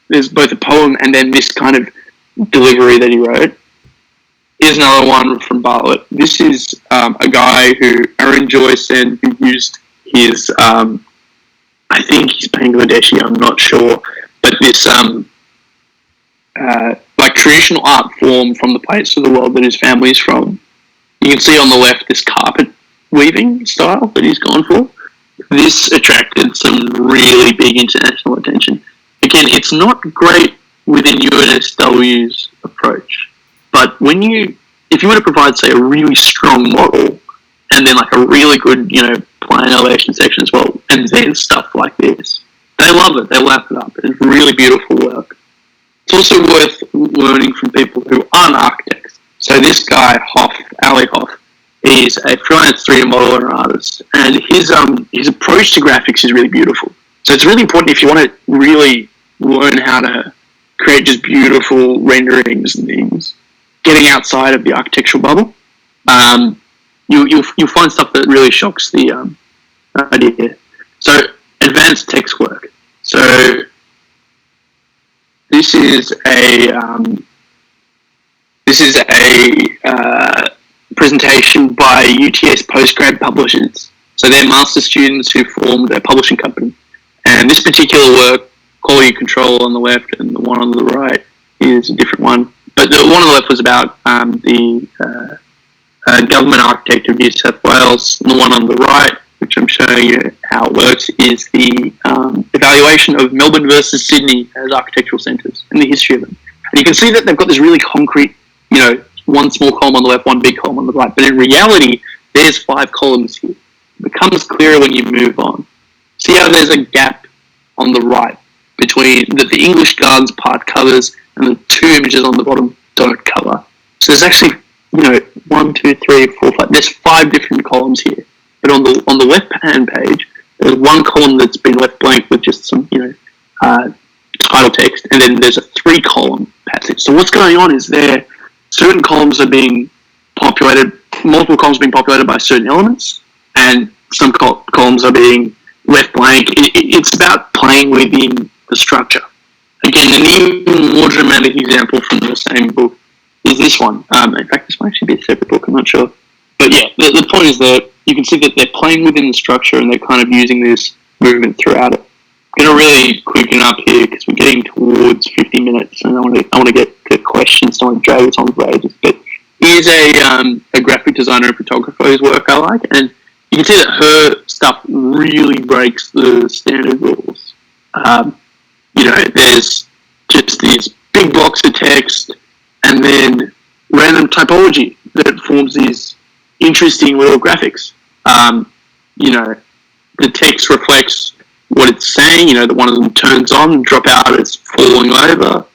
There's both a poem and then this kind of delivery that he wrote. Here's another one from Bartlett. This is a guy who Aaron Joyce said who used his, I think he's Bangladeshi, I'm not sure, but this like traditional art form from the place of the world that his family is from. You can see on the left this carpet weaving style that he's gone for. This attracted some really big international attention. Again, it's not great within UNSW's approach, but if you were to provide, say, a really strong model and then like a really good, plan elevation section as well, and then stuff like this, they love it. They lap it up. It's really beautiful work. It's also worth learning from people who aren't architects. So this guy, Ali Hoff, is a freelance 3D modeler and artist, and his approach to graphics is really beautiful. So it's really important if you want to really learn how to create just beautiful renderings and things, getting outside of the architectural bubble. You'll find stuff that really shocks the idea. So advanced text work. So this is a presentation by UTS postgrad publishers. So they're master students who formed a publishing company. And this particular work, Quality Control on the left and the one on the right is a different one. But the one on the left was about the government architect of New South Wales. And the one on the right, which I'm showing you how it works, is the evaluation of Melbourne versus Sydney as architectural centres and the history of them. And you can see that they've got this really concrete, one small column on the left, one big column on the right. But in reality, there's 5 columns here. It becomes clearer when you move on. See how there's a gap on the right between that the English Gardens part covers and the 2 images on the bottom don't cover. So there's actually, 1, 2, 3, 4, 5. There's 5 different columns here. But on the left-hand page, there's one column that's been left blank with just some, title text, and then there's a 3-column passage. So what's going on is certain columns are being populated, multiple columns being populated by certain elements, and some columns are being left blank. It's about playing within the structure. Again, an even more dramatic example from the same book is this one. In fact, this might actually be a separate book, I'm not sure. But yeah, the point is that you can see that they're playing within the structure and they're kind of using this movement throughout it. I'm going to really quicken up here because we're getting towards 50 minutes and I want to get to questions, so I want to drag this on for ages. But here's a graphic designer and photographer whose work I like, and you can see that her stuff really breaks the standard rules. There's just these big blocks of text and then random typology that forms these interesting little graphics. The text reflects what it's saying, that one of them turns on and drop out, it's falling over.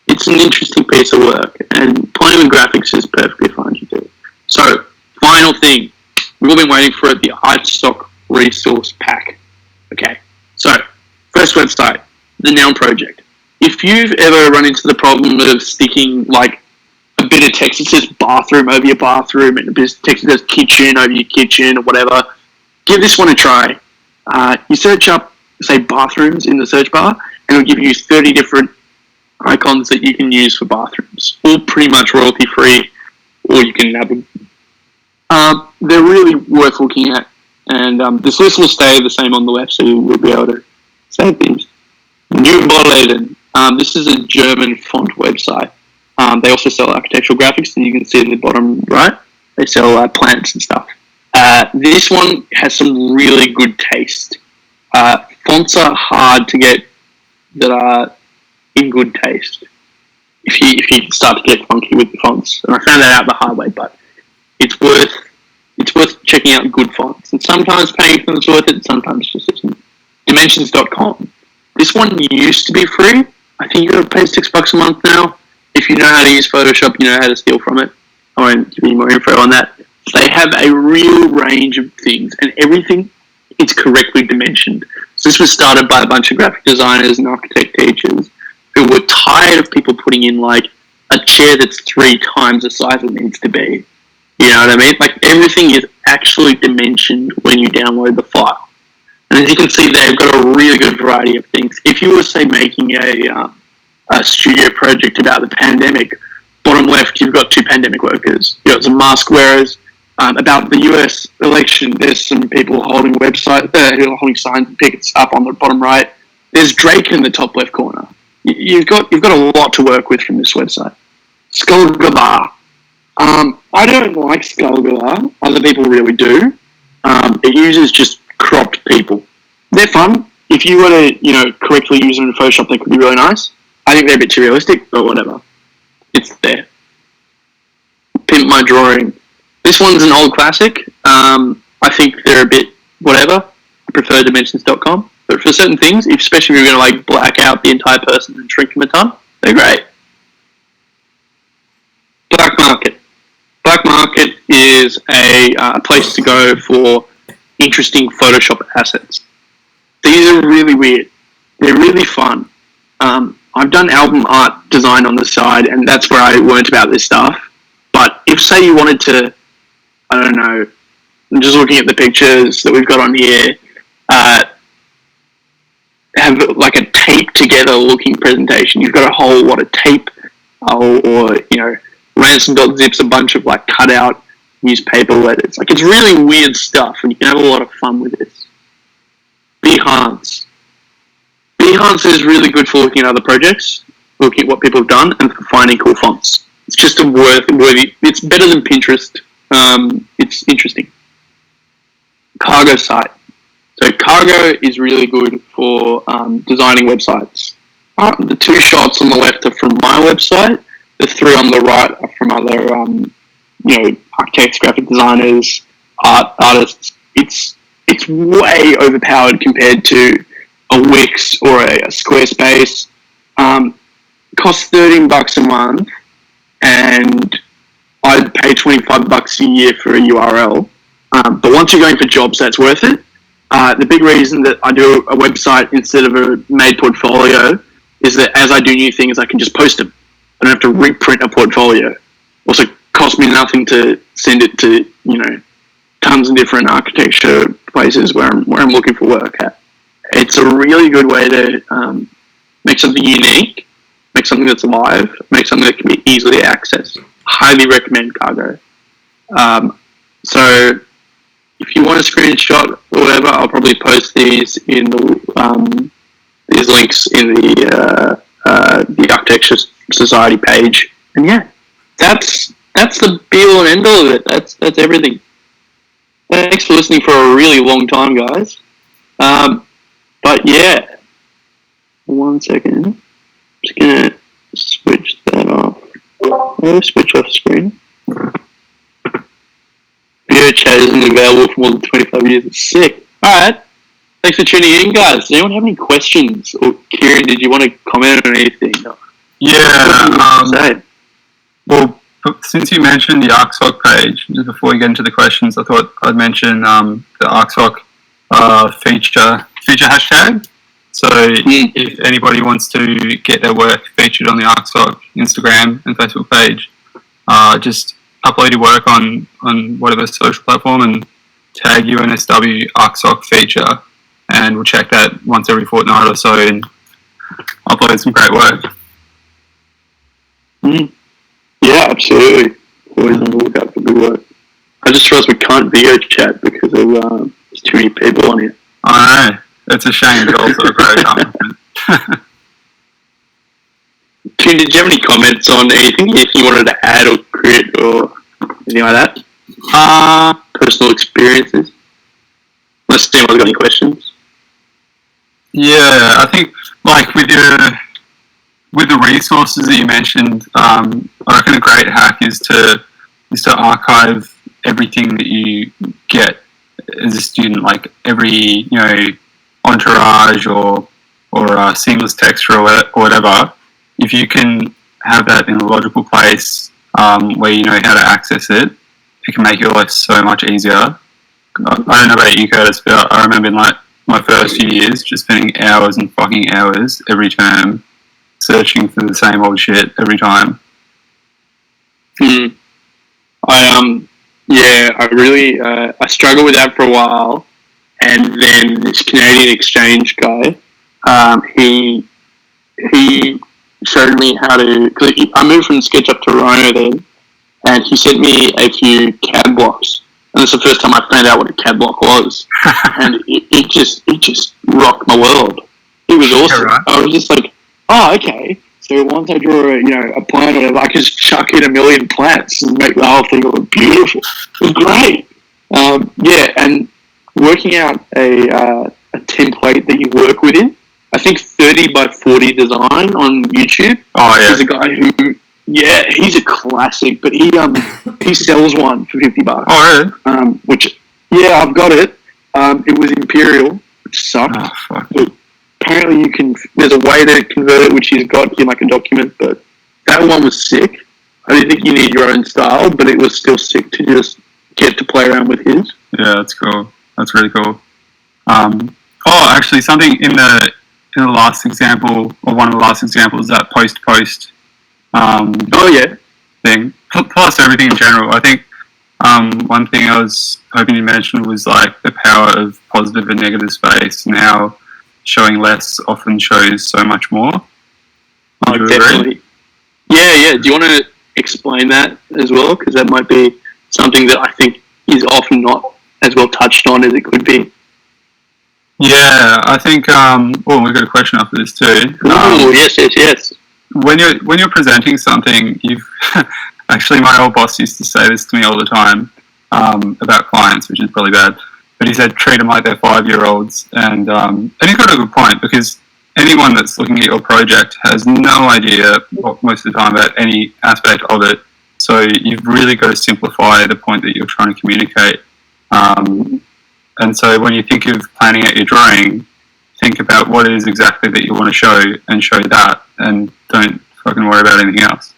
It's an interesting piece of work, and playing with graphics is perfectly fine to do. So, final thing, we've all been waiting for it, the iStock resource pack. Okay, so, first website, the Noun Project. If you've ever run into the problem of sticking, like, a bit of text that says bathroom over your bathroom and a bit of text that says kitchen over your kitchen or whatever, give this one a try. You search up, say, bathrooms in the search bar, and it'll give you 30 different icons that you can use for bathrooms, all pretty much royalty free, or you can nab them. They're really worth looking at, and this list will stay the same on the left, so you'll be able to save things. New Bolleden. This is a German font website. They also sell architectural graphics, and you can see in the bottom right, they sell plants and stuff. This one has some really good taste. Fonts are hard to get that are in good taste if you start to get funky with the fonts. And I found that out the hard way, but it's worth checking out good fonts. And sometimes paying for them's worth it, and sometimes just isn't. Dimensions.com. This one used to be free. I think you got to pay $6 a month now. If you know how to use Photoshop, you know how to steal from it. I won't give you more info on that. They have a real range of things, and everything is correctly dimensioned. So this was started by a bunch of graphic designers and architect teachers who were tired of people putting in like a chair that's 3 times the size it needs to be. You know what I mean? Like, everything is actually dimensioned when you download the file. And as you can see, they've got a really good variety of things. If you were, say, making a studio project about the pandemic, bottom left, you've got 2 pandemic workers. You've got some mask wearers. About the US election, there's some people holding who are holding signs and pickets up on the bottom right. There's Drake in the top left corner. You've got a lot to work with from this website. Skullgalar. I don't like Skullgalar. Other people really do. It uses just cropped people. They're fun. If you were to, correctly use them in Photoshop, they could be really nice. I think they're a bit too realistic, but whatever. It's there. Pimp My Drawing. This one's an old classic. I think they're a bit whatever. I prefer Dimensions.com. But for certain things, especially if you're going to black out the entire person and shrink them a ton, they're great. Black Market. Black Market is a place to go for interesting Photoshop assets. These are really weird. They're really fun. I've done album art design on the side, and that's where I learnt about this stuff. But if, say, you wanted to, I don't know, I'm just looking at the pictures that we've got on here, have like a taped together looking presentation. You've got a whole lot of tape or Ransom.zip's a bunch of cut out newspaper letters. It's really weird stuff, and you can have a lot of fun with this. Behance. Behance is really good for looking at other projects, looking at what people have done, and for finding cool fonts. It's just a worthy. It's better than Pinterest. It's interesting. Cargo site. So Cargo is really good for designing websites. The 2 shots on the left are from my website. The 3 on the right are from other, architects, graphic designers, artists. It's way overpowered compared to a Wix or a Squarespace. Costs $13 a month, and I'd pay $25 a year for a URL. But once you're going for jobs, that's worth it. The big reason that I do a website instead of a made portfolio is that as I do new things, I can just post them. I don't have to reprint a portfolio. Also, costs me nothing to send it to tons of different architecture places where I'm looking for work at. It's a really good way to make something unique, make something that's alive, make something that can be easily accessed. Highly recommend Cargo. So if you want a screenshot or whatever, I'll probably post these in these links in the Architecture Society page. And yeah, that's the be all and end all of it. That's everything. Thanks for listening for a really long time, guys. But yeah, 1 second. I'm just gonna switch that off. Switch off screen. Video chat isn't available for more than 25 years. It's sick. Alright. Thanks for tuning in, guys. Does anyone have any questions? Or Kieran, did you want to comment on anything? Yeah. Well, since you mentioned the ArcSoc page, just before we get into the questions, I thought I'd mention the ArcSoc feature hashtag. So if anybody wants to get their work featured on the ArcSoc Instagram and Facebook page, just upload your work on whatever social platform and tag UNSW ArcSoc feature, and we'll check that once every fortnight or so and upload some great work. Yeah, absolutely. Always on the lookout for good work. I just realised we can't video chat because of there's too many people on here. I know. It's a shame, but also a great accomplishment. Tim, did you have any comments on anything you wanted to add or create or anything like that? Personal experiences? Unless anyone's got any questions. Yeah, I think with the resources that you mentioned, I reckon a great hack is to archive everything that you get as a student, like every entourage or seamless texture or whatever. If you can have that in a logical place where you know how to access it, it can make your life so much easier. I don't know about you, Curtis, but I remember in my first few years just spending hours and fucking hours every term searching for the same old shit every time. Yeah, I really I struggled with that for a while, and then this Canadian exchange guy, he showed me how to. Cause I moved from SketchUp to Rhino then, and he sent me a few CAD blocks, and it's the first time I found out what a CAD block was, and it just rocked my world. It was awesome. Yeah, right. I was just like, oh, okay. So once I draw a plant or whatever, I can just chuck in a million plants and make the whole thing look beautiful. It was great. Yeah, and working out a template that you work within. I think 30 by 40 design on YouTube. Oh yeah. There's a guy who, yeah, he's a classic, but he sells one for $50. Oh really? Which, yeah, I've got it. It was Imperial, which sucked. Oh, fuck. But apparently there's a way to convert it, which he's got in like a document, but that one was sick. I didn't think you need your own style, but it was still sick to just get to play around with his. Yeah, that's cool. That's really cool. Actually, something in the last example, or one of the last examples, that post. Oh yeah. Thing. Plus everything in general. I think one thing I was hoping you mentioned was like the power of positive and negative space, and how showing less often shows so much more. Oh, definitely. Yeah. Do you want to explain that as well? Because that might be something that I think is often not as well touched on as it could be. Yeah, I think. We've got a question after this too. Yes. When you're presenting something, you've actually, my old boss used to say this to me all the time about clients, which is probably bad. But he said treat them like they're 5-year-olds, and he's got a good point, because anyone that's looking at your project has no idea most of the time about any aspect of it. So you've really got to simplify the point that you're trying to communicate. And so when you think of planning out your drawing, think about what it is exactly that you want to show, and show that, and don't fucking worry about anything else.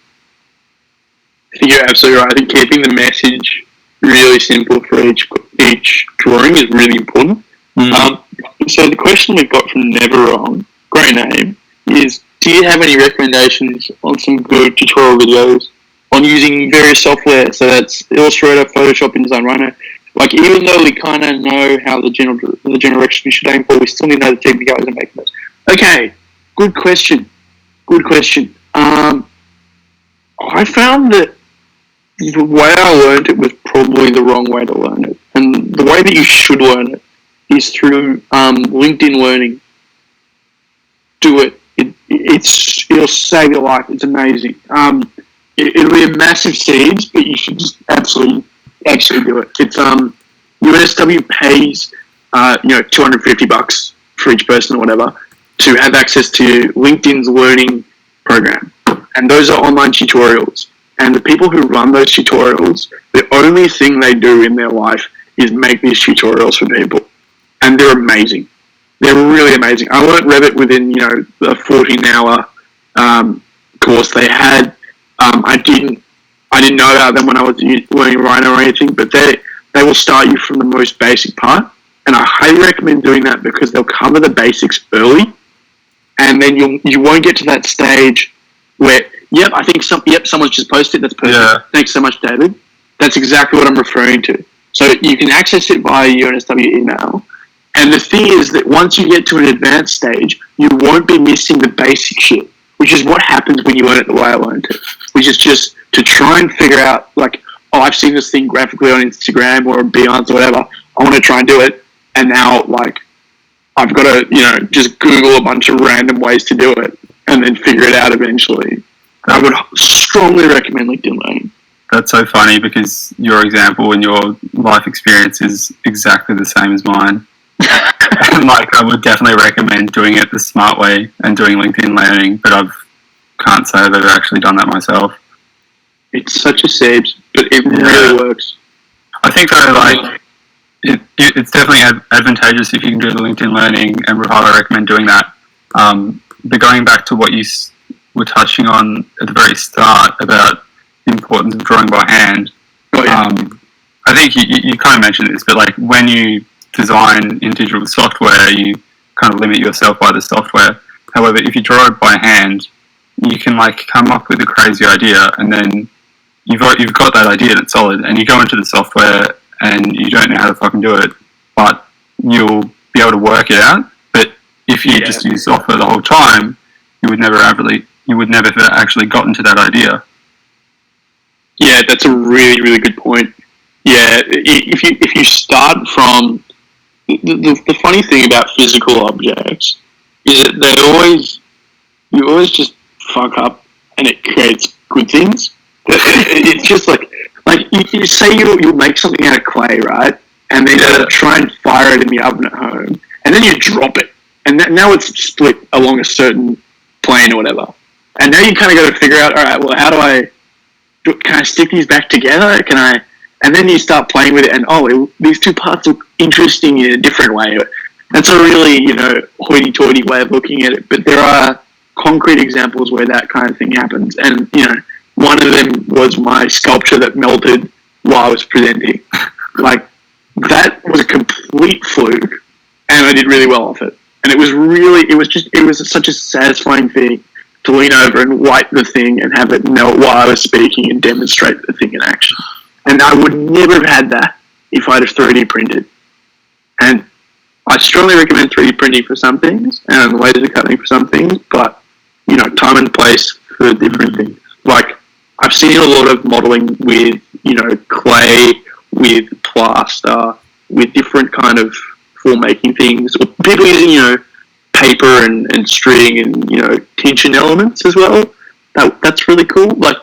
I think you're absolutely right. I think keeping the message really simple for each drawing is really important. So the question we've got from Never Wrong, great name, is do you have any recommendations on some good tutorial videos on using various software? So that's Illustrator, Photoshop, InDesign, Rhino. Like, even though we kind of know how the general direction we should aim for, we still need to know the technicalities of making this. Okay, good question. I found that the way I learned it was probably the wrong way to learn it. And the way that you should learn it is through LinkedIn Learning. Do it. It'll save your life. It's amazing. It'll be a massive seeds, but you should just absolutely do it. It's UNSW pays $250 for each person or whatever to have access to LinkedIn's learning program, and those are online tutorials. And the people who run those tutorials, the only thing they do in their life is make these tutorials for people, and they're amazing. They're really amazing. I learned Revit within the 14-hour course they had. I didn't know about them when I was learning Rhino or anything, but they will start you from the most basic part, and I highly recommend doing that, because they'll cover the basics early, and then you won't get to that stage where someone's just posted. That's perfect. Yeah. Thanks so much, David. That's exactly what I'm referring to. So you can access it via UNSW email, and the thing is that once you get to an advanced stage, you won't be missing the basic shit, which is what happens when you learn it the way I learned it, which is just to try and figure out, like, oh, I've seen this thing graphically on Instagram or Behance or whatever, I want to try and do it, and now, like, I've got to, just Google a bunch of random ways to do it, and then figure it out eventually. I would strongly recommend LinkedIn Learning. That's so funny, because your example and your life experience is exactly the same as mine. Like, I would definitely recommend doing it the smart way and doing LinkedIn Learning, but I can't say I've ever actually done that myself. It's such a saves, but it really works. I think though, like, it's definitely advantageous if you can do the LinkedIn Learning, and would highly recommend doing that. But going back to what you were touching on at the very start about the importance of drawing by hand, I think you kind of mentioned this, but like, when you design in digital software, you kind of limit yourself by the software. However, if you draw it by hand, you can like come up with a crazy idea, and then you've got that idea and it's solid, and you go into the software and you don't know how to fucking do it, but you'll be able to work it out. But if you just use software the whole time, you would never have actually gotten to that idea. Yeah, that's a really, really good point. Yeah, if you start from the funny thing about physical objects is that you always just fuck up and it creates good things. It's just like you say you'll make something out of clay, right? And then you try and fire it in the oven at home, and then you drop it, and now it's split along a certain plane or whatever. And now you kind of got to figure out, all right, well, can I stick these back together? And then you start playing with it, and these two parts look interesting in a different way. That's a really, hoity-toity way of looking at it. But there are concrete examples where that kind of thing happens. And, one of them was my sculpture that melted while I was presenting. Like, that was a complete fluke, and I did really well off it. And it was such a satisfying thing to lean over and wipe the thing and have it melt while I was speaking and demonstrate the thing in action. And I would never have had that if I'd have 3D printed. And I strongly recommend 3D printing for some things and laser cutting for some things, but, time and place for different things. Like, I've seen a lot of modeling with, clay, with plaster, with different kind of form-making things. Or people using, paper and string and, tension elements as well. That's really cool. Like,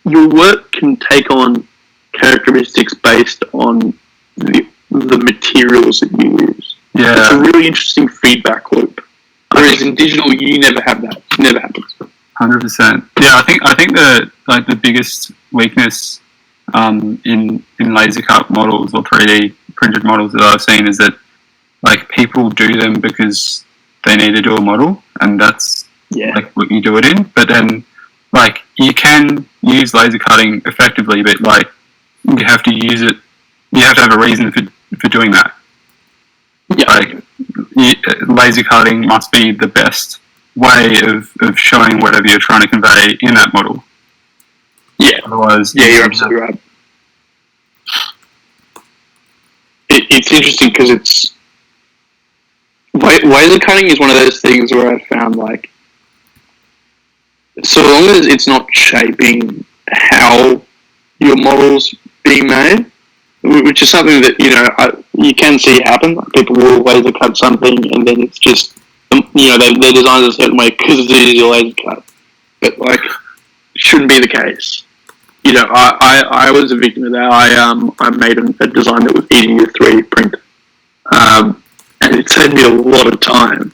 your work can take on characteristics based on the materials that you use. Yeah. It's a really interesting feedback loop. Whereas in digital, you never have that. It never happens. 100%. Yeah, I think the biggest weakness in laser cut models or 3D printed models that I've seen is that people do them because they need to do a model, and that's what you do it in. But then you can use laser cutting effectively, but you have to use it. You have to have a reason for doing that. Yeah. Laser cutting must be the best way of showing whatever you're trying to convey in that model. Yeah. Otherwise, you're absolutely right. It's interesting because laser cutting is one of those things where I found so long as it's not shaping how your model's being made, which is something that you can see happen. People will laser cut something and then it's just they're designed a certain way because it is a laser cut, but it shouldn't be the case. I was a victim of that. I made a design that was easy to 3D print, and it saved me a lot of time.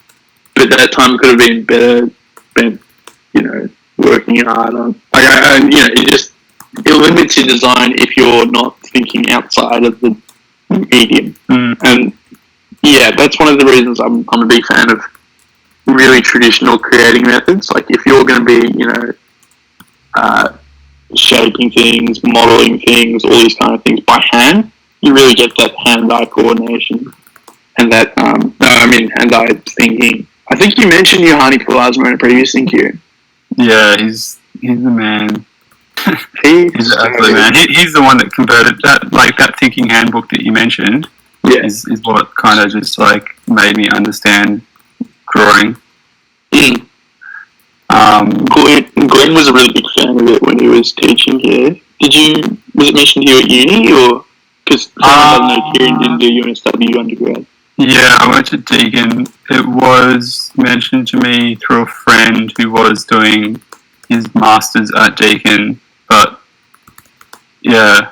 But that time could have been better spent, working hard on. It limits your design if you're not thinking outside of the medium. And that's one of the reasons I'm a big fan of really traditional creating methods. Like if you're going to be, shaping things, modeling things, all these kind of things by hand, you really get that hand-eye coordination and that, hand-eye thinking. I think you mentioned Juhani Plasma in a previous ThinQ. Yeah, he's the man. He's absolutely man. He's the one that converted that thinking handbook that you mentioned. Yeah, is what kind of just made me understand drawing. Glenn was a really big fan of it when he was teaching here. Was it mentioned here at uni, or because I don't know, Kieran didn't do UNSW undergrad? Yeah, I went to Deakin. It was mentioned to me through a friend who was doing his masters at Deakin, but yeah,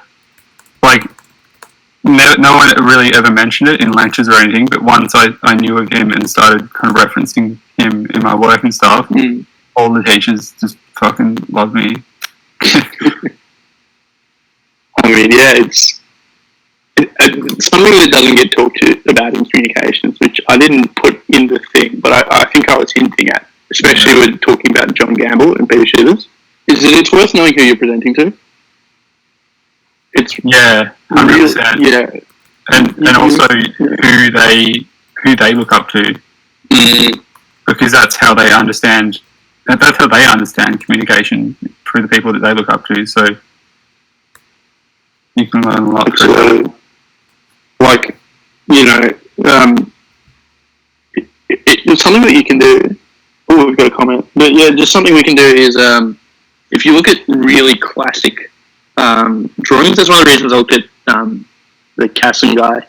no one really ever mentioned it in lectures or anything. But once I knew of him and started kind of referencing him in my work and stuff, all the teachers just fucking love me. It's something that doesn't get talked about in communications, which I didn't put in the thing, but I think I was hinting at, especially when talking about John Gamble and Peter Shivers, is that it's worth knowing who you're presenting to. It's 100%. Yeah, and also who they look up to, because that's how they understand. That's how they understand communication through the people that they look up to. So you can learn a lot. Absolutely. Like, you know, it's something that you can do. Oh, we've got a comment. But yeah, just something we can do is, if you look at really classic drawings, that's one of the reasons I looked at the Casson guy,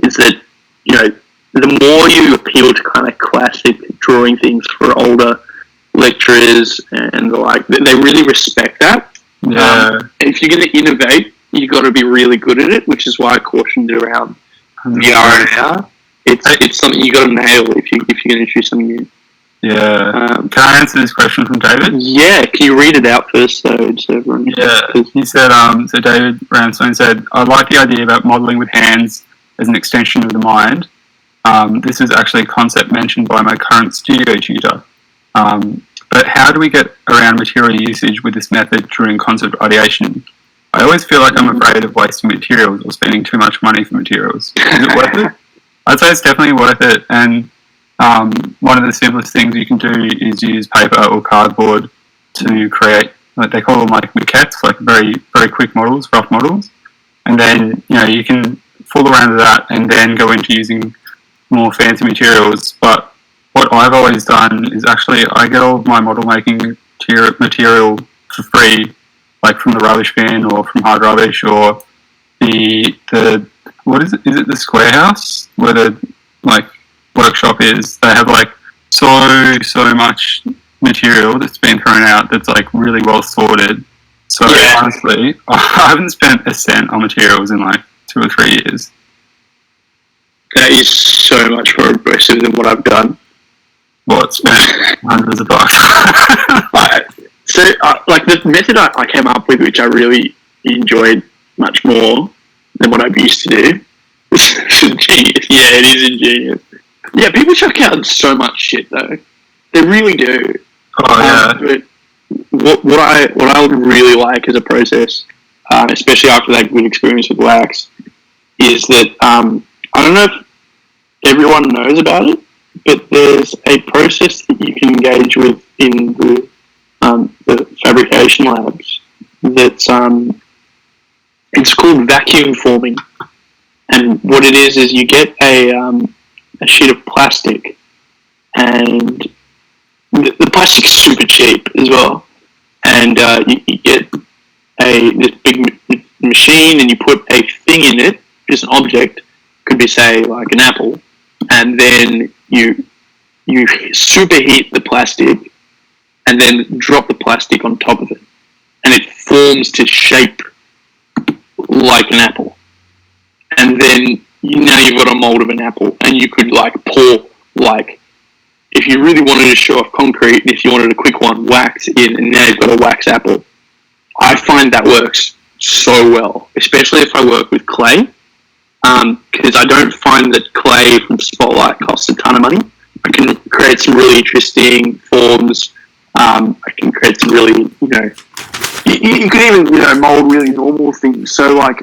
is that, you know, the more you appeal to kind of classic drawing things for older lecturers and the like, they really respect that. Yeah. And if you're going to innovate, you've got to be really good at it, which is why I cautioned it around VR and AR. It's something you got to nail if you're going to introduce something new. Yeah. Can I answer this question from David? Yeah. Can you read it out first, though, so everyone? Yeah. He said, so David Ramstone said, I like the idea about modelling with hands as an extension of the mind. This is actually a concept mentioned by my current studio tutor. But how do we get around material usage with this method during concept ideation? I always feel like I'm afraid of wasting materials or spending too much money for materials. Is it worth it? I'd say it's definitely worth it. And one of the simplest things you can do is use paper or cardboard to create, like they call them like maquettes, like very, very quick models, rough models. And then, you know, you can fool around with that and then go into using more fancy materials. But what I've always done is actually I get all of my model making material for free, like from the rubbish bin or from Hard Rubbish or the what is it? Is it the Square House where the like workshop is? They have like so much material that's been thrown out that's like really well sorted. So yeah. Honestly, I haven't spent a cent on materials in like 2 or 3 years. That is so much more aggressive than what I've done. What, spent hundreds of bucks? Like the method I came up with, which I really enjoyed much more than what I used to do, is ingenious. Yeah, it is ingenious. Yeah, people chuck out so much shit though. They really do. Oh yeah. But what I would really like as a process, especially after that good experience with wax, is that I don't know if everyone knows about it, but there's a process that you can engage with in the fabrication labs that's it's called vacuum forming, and what it is you get a sheet of plastic, and the plastic's super cheap as well, and you get this big machine and you put a thing in it, just an object, could be say like an apple, and then you superheat the plastic and then drop the plastic on top of it, and it forms to shape like an apple, and then now you've got a mold of an apple, and you could like pour, like if you really wanted to show off concrete and if you wanted a quick one, wax in, and now you've got a wax apple. I find that works so well, especially if I work with clay, because I don't find that clay from Spotlight costs a ton of money. I can create some really interesting forms. I can create some really, you know, you could even, you know, mold really normal things. So like,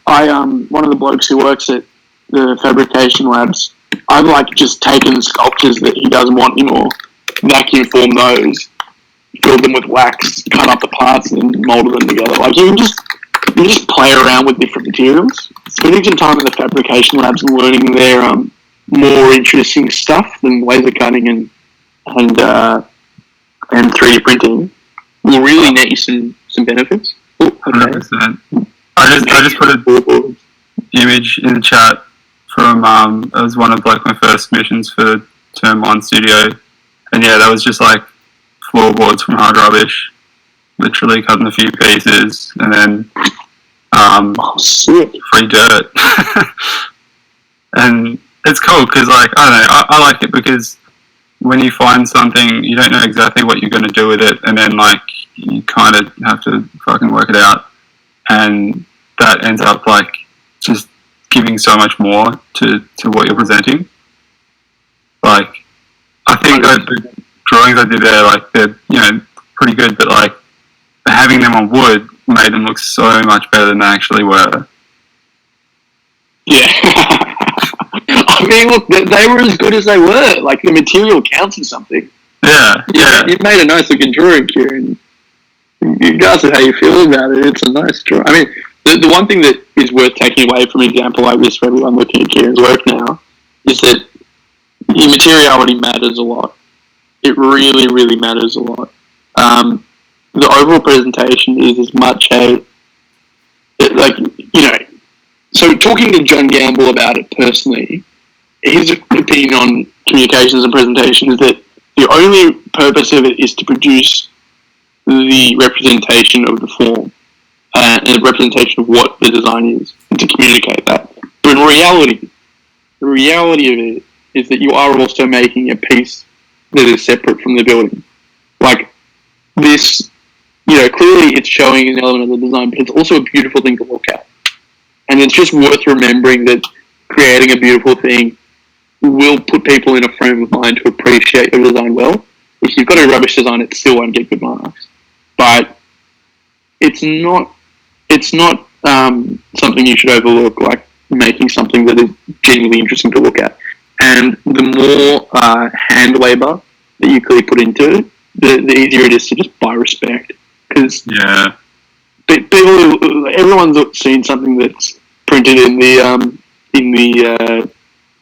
one of the blokes who works at the fabrication labs, I've like just taken sculptures that he doesn't want anymore, vacuum form those, fill them with wax, cut up the parts, and then mold them together. Like you can just play around with different materials. Spending some time in the fabrication labs and learning their more interesting stuff than laser cutting and 3D printing will really net you some benefits. Oh, okay. 100%. I just put an image in the chat from it was one of like my first submissions for Term 1 Studio, and yeah, that was just like floorboards from Hard Rubbish, literally cutting a few pieces, and then free dirt. And it's cool because like I don't know, I like it because when you find something, you don't know exactly what you're going to do with it, and then like you kind of have to fucking work it out, and that ends up like just giving so much more to what you're presenting. Like I think the drawings I did there, like they're, you know, pretty good, but like having them on wood made them look so much better than they actually were. Yeah. I mean, look, they were as good as they were. Like, the material counts for something. Yeah. You've made a nice looking drawing, Kieran. Regardless of how you feel about it, it's a nice drawing. I mean, The one thing that is worth taking away from an example like this for everyone looking at Kieran's work now is that immateriality matters a lot. It really, really matters a lot. The overall presentation is as much so talking to John Gamble about it personally, his opinion on communications and presentation is that the only purpose of it is to produce the representation of the form and the representation of what the design is, and to communicate that. But in reality, the reality of it is that you are also making a piece that is separate from the building. Like this, clearly it's showing an element of the design, but it's also a beautiful thing to look at. And it's just worth remembering that creating a beautiful thing will put people in a frame of mind to appreciate your design well. If you've got a rubbish design, it still won't get good marks. But it's not something you should overlook, like making something that is genuinely interesting to look at. And the more hand labour that you clearly put into it, the easier it is to just buy respect. Because everyone's seen something that's printed in the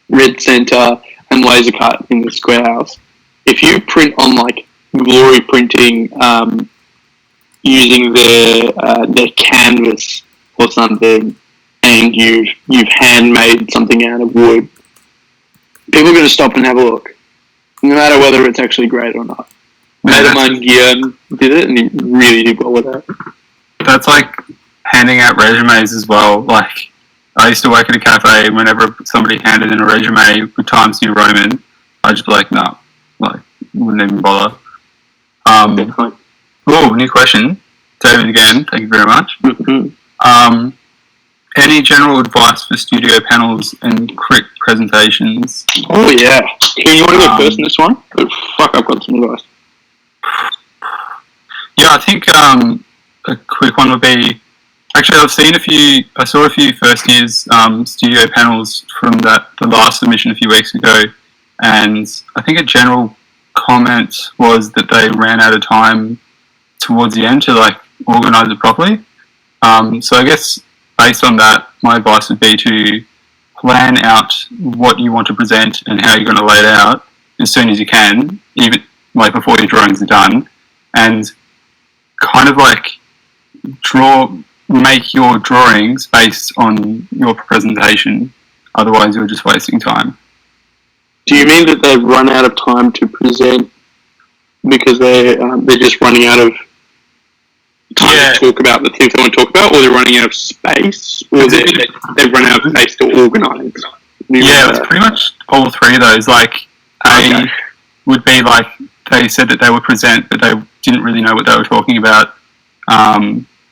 red centre and laser cut in the square house. If you print on like Glory Printing using their canvas or something, and you've handmade something out of wood, people are going to stop and have a look, no matter whether it's actually great or not. Mate of mine, Guillaume, did it, and he really did well with that. That's like handing out resumes as well. Like, I used to work at a cafe, and whenever somebody handed in a resume with Times New Roman, I'd just be like, no, like, wouldn't even bother. New question. David again, thank you very much. Mm-hmm. Any general advice for studio panels and quick presentations? Oh, yeah. Can you want to go first in this one? Oh, fuck, I've got some advice. Yeah, I think a quick one would be... Actually, I saw a few first year's studio panels from the last submission a few weeks ago, and I think a general comment was that they ran out of time towards the end to like organise it properly. So I guess based on that, my advice would be to plan out what you want to present and how you're going to lay it out as soon as you can, even like before your drawings are done, and kind of like make your drawings based on your presentation. Otherwise, you're just wasting time. Do you mean that they've run out of time to present because they're just running out of time to talk about the things they want to talk about, or they're running out of space, or they've run out of space to organise? Yeah, it's pretty much all three of those. Like, would be like they said that they would present, but they didn't really know what they were talking about.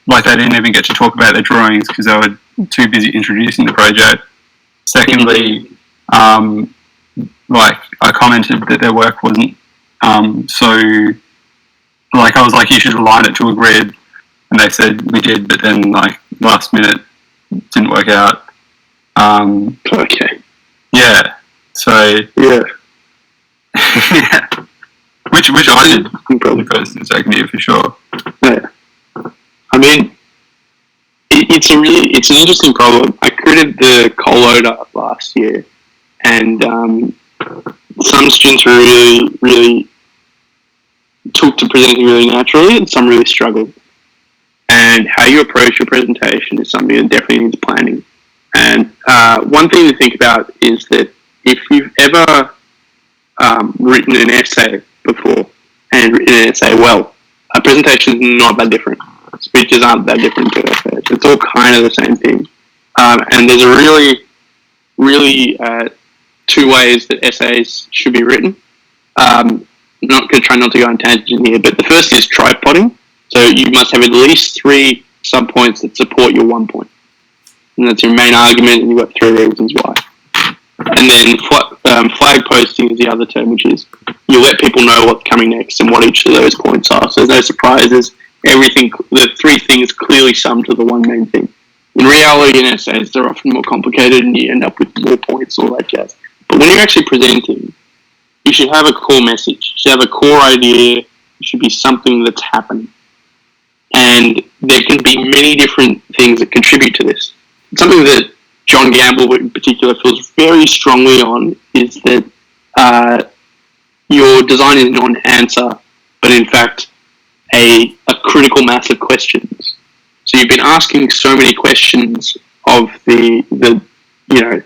Like they didn't even get to talk about their drawings because they were too busy introducing the project. Secondly, like I commented that their work wasn't so, like I was like, you should align it to a grid, and they said we did, but then like last minute didn't work out. Okay. Yeah. So yeah. Yeah. Which I did probably first and second year for sure. Yeah. I mean, it's an interesting problem. I created the Coloda last year, and some students really took to presenting really naturally, and some really struggled. And how you approach your presentation is something that definitely needs planning. And one thing to think about is that if you've ever written an essay before and written an essay well, a presentation is not that different. Speeches aren't that different to essays. It's all kind of the same thing. And there's a really two ways that essays should be written. I'm not going to try not to go on tangent here, but the first is tripoding. So you must have at least 3 subpoints that support your 1 point. And that's your main argument, and you've got 3 reasons why. And then flag posting is the other term, which is you let people know what's coming next and what each of those points are. So there's no surprises. Everything, the 3 things clearly sum to the one main thing. In reality, in essays, they're often more complicated and you end up with more points, all that jazz. But when you're actually presenting, you should have a core message. You should have a core idea. It should be something that's happening. And there can be many different things that contribute to this. Something that John Gamble in particular feels very strongly on is that your design is not an answer, but in fact a critical mass of questions. So you've been asking so many questions of the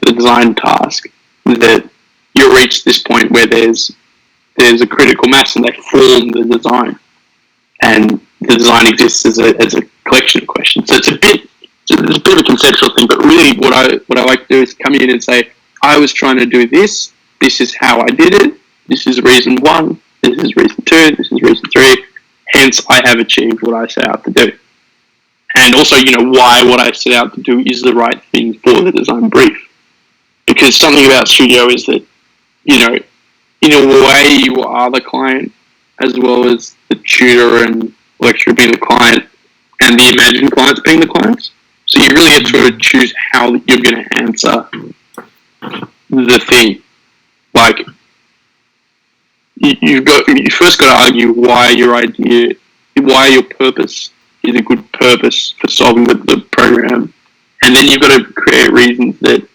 design task that you'll reach this point where there's a critical mass and they form the design, and the design exists as a collection of questions. So it's a bit of a conceptual thing, but really what I like to do is come in and say, I was trying to do this. This is how I did it. This is reason 1. This is reason 2. This is reason 3. Hence, I have achieved what I set out to do. And also, why what I set out to do is the right thing for the design brief. Because something about Studio is that, in a way you are the client as well as the tutor and lecturer being the client and the imagined clients being the clients. So you really have to sort of choose how you're going to answer the thing. Like, you first got to argue why your purpose is a good purpose for solving the program, and then you've got to create reasons that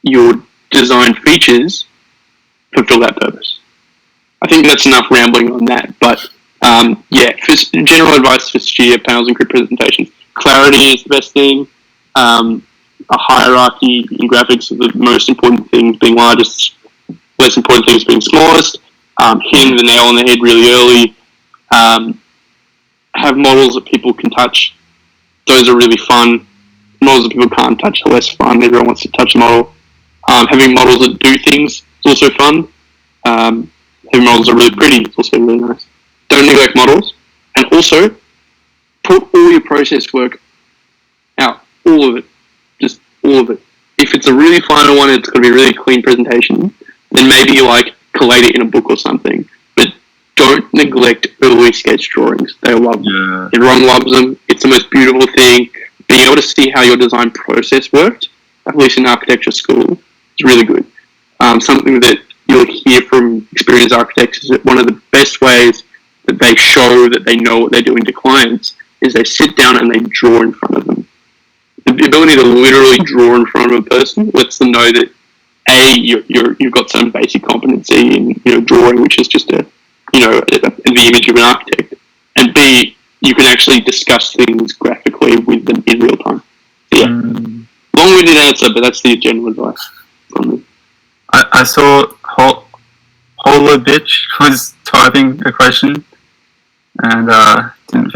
your design features fulfill that purpose. I think that's enough rambling on that, but for general advice for Studio panels and group presentations, clarity is the best thing. A hierarchy in graphics of the most important things being largest, less important things being smallest. Hitting the nail on the head really early. Have models that people can touch. Those are really fun. Models that people can't touch are less fun. Everyone wants to touch a model. Having models that do things is also fun. Having models that are really pretty is also really nice. Don't neglect models. And also, put all your process work out. All of it. Just all of it. If it's a really final one, it's going to be a really clean presentation, then maybe you collate it in a book or something. But don't neglect early sketch drawings. They love them. Everyone loves them. It's the most beautiful thing. Being able to see how your design process worked, at least in architecture school, is really good. Something that you'll hear from experienced architects is that one of the best ways that they show that they know what they're doing to clients is they sit down and they draw in front of them. The ability to literally draw in front of a person lets them know that A, you've got some basic competency in drawing, which is just the image of an architect, and B, you can actually discuss things graphically with them in real time. So, long-winded answer, but that's the general advice from me. I saw Hola Bitch was typing a question and didn't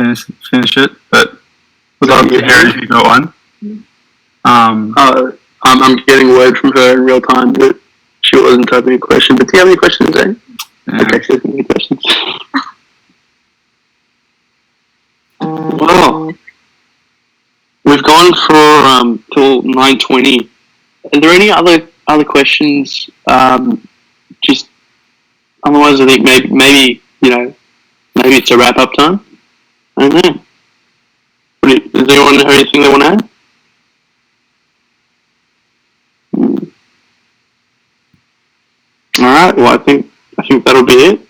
finish it, but would love to hear if you got one. I'm getting word from her in real time that she wasn't typing a question. But do you have any questions, Zane? Yeah. Okay, she doesn't have any questions. Well, we've gone for till 9:20. Are there any other questions? Just otherwise, I think maybe it's a wrap up time. I don't know. Does anyone have anything they want to add? All right. Well, I think that'll be it.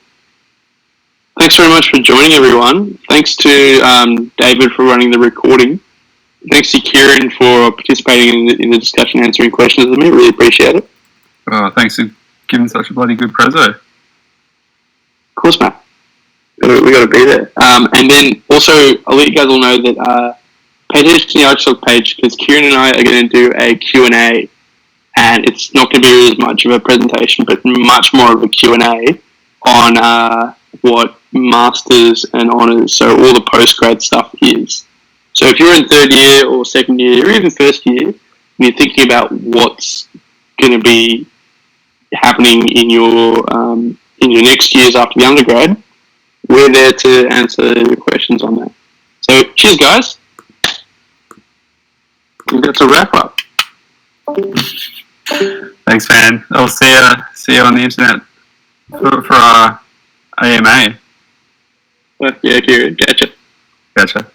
Thanks very much for joining, everyone. Thanks to David for running the recording. Thanks to Kieran for participating in the discussion, answering questions with me. Really appreciate it. Thanks for giving such a bloody good preso. Of course, Matt. We got to be there. And then also, I'll let you guys all know that pay attention to the Archtalk page because Kieran and I are going to do a Q&A. And it's not going to be as much of a presentation, but much more of a Q&A on what Masters and Honours, so all the postgrad stuff is. So if you're in third year or second year or even first year, and you're thinking about what's going to be happening in your next years after the undergrad, we're there to answer your questions on that. So cheers, guys. And that's a wrap up. Thanks, man. I'll see you on the internet for our AMA. Yeah, Kieran. Gotcha. Gotcha.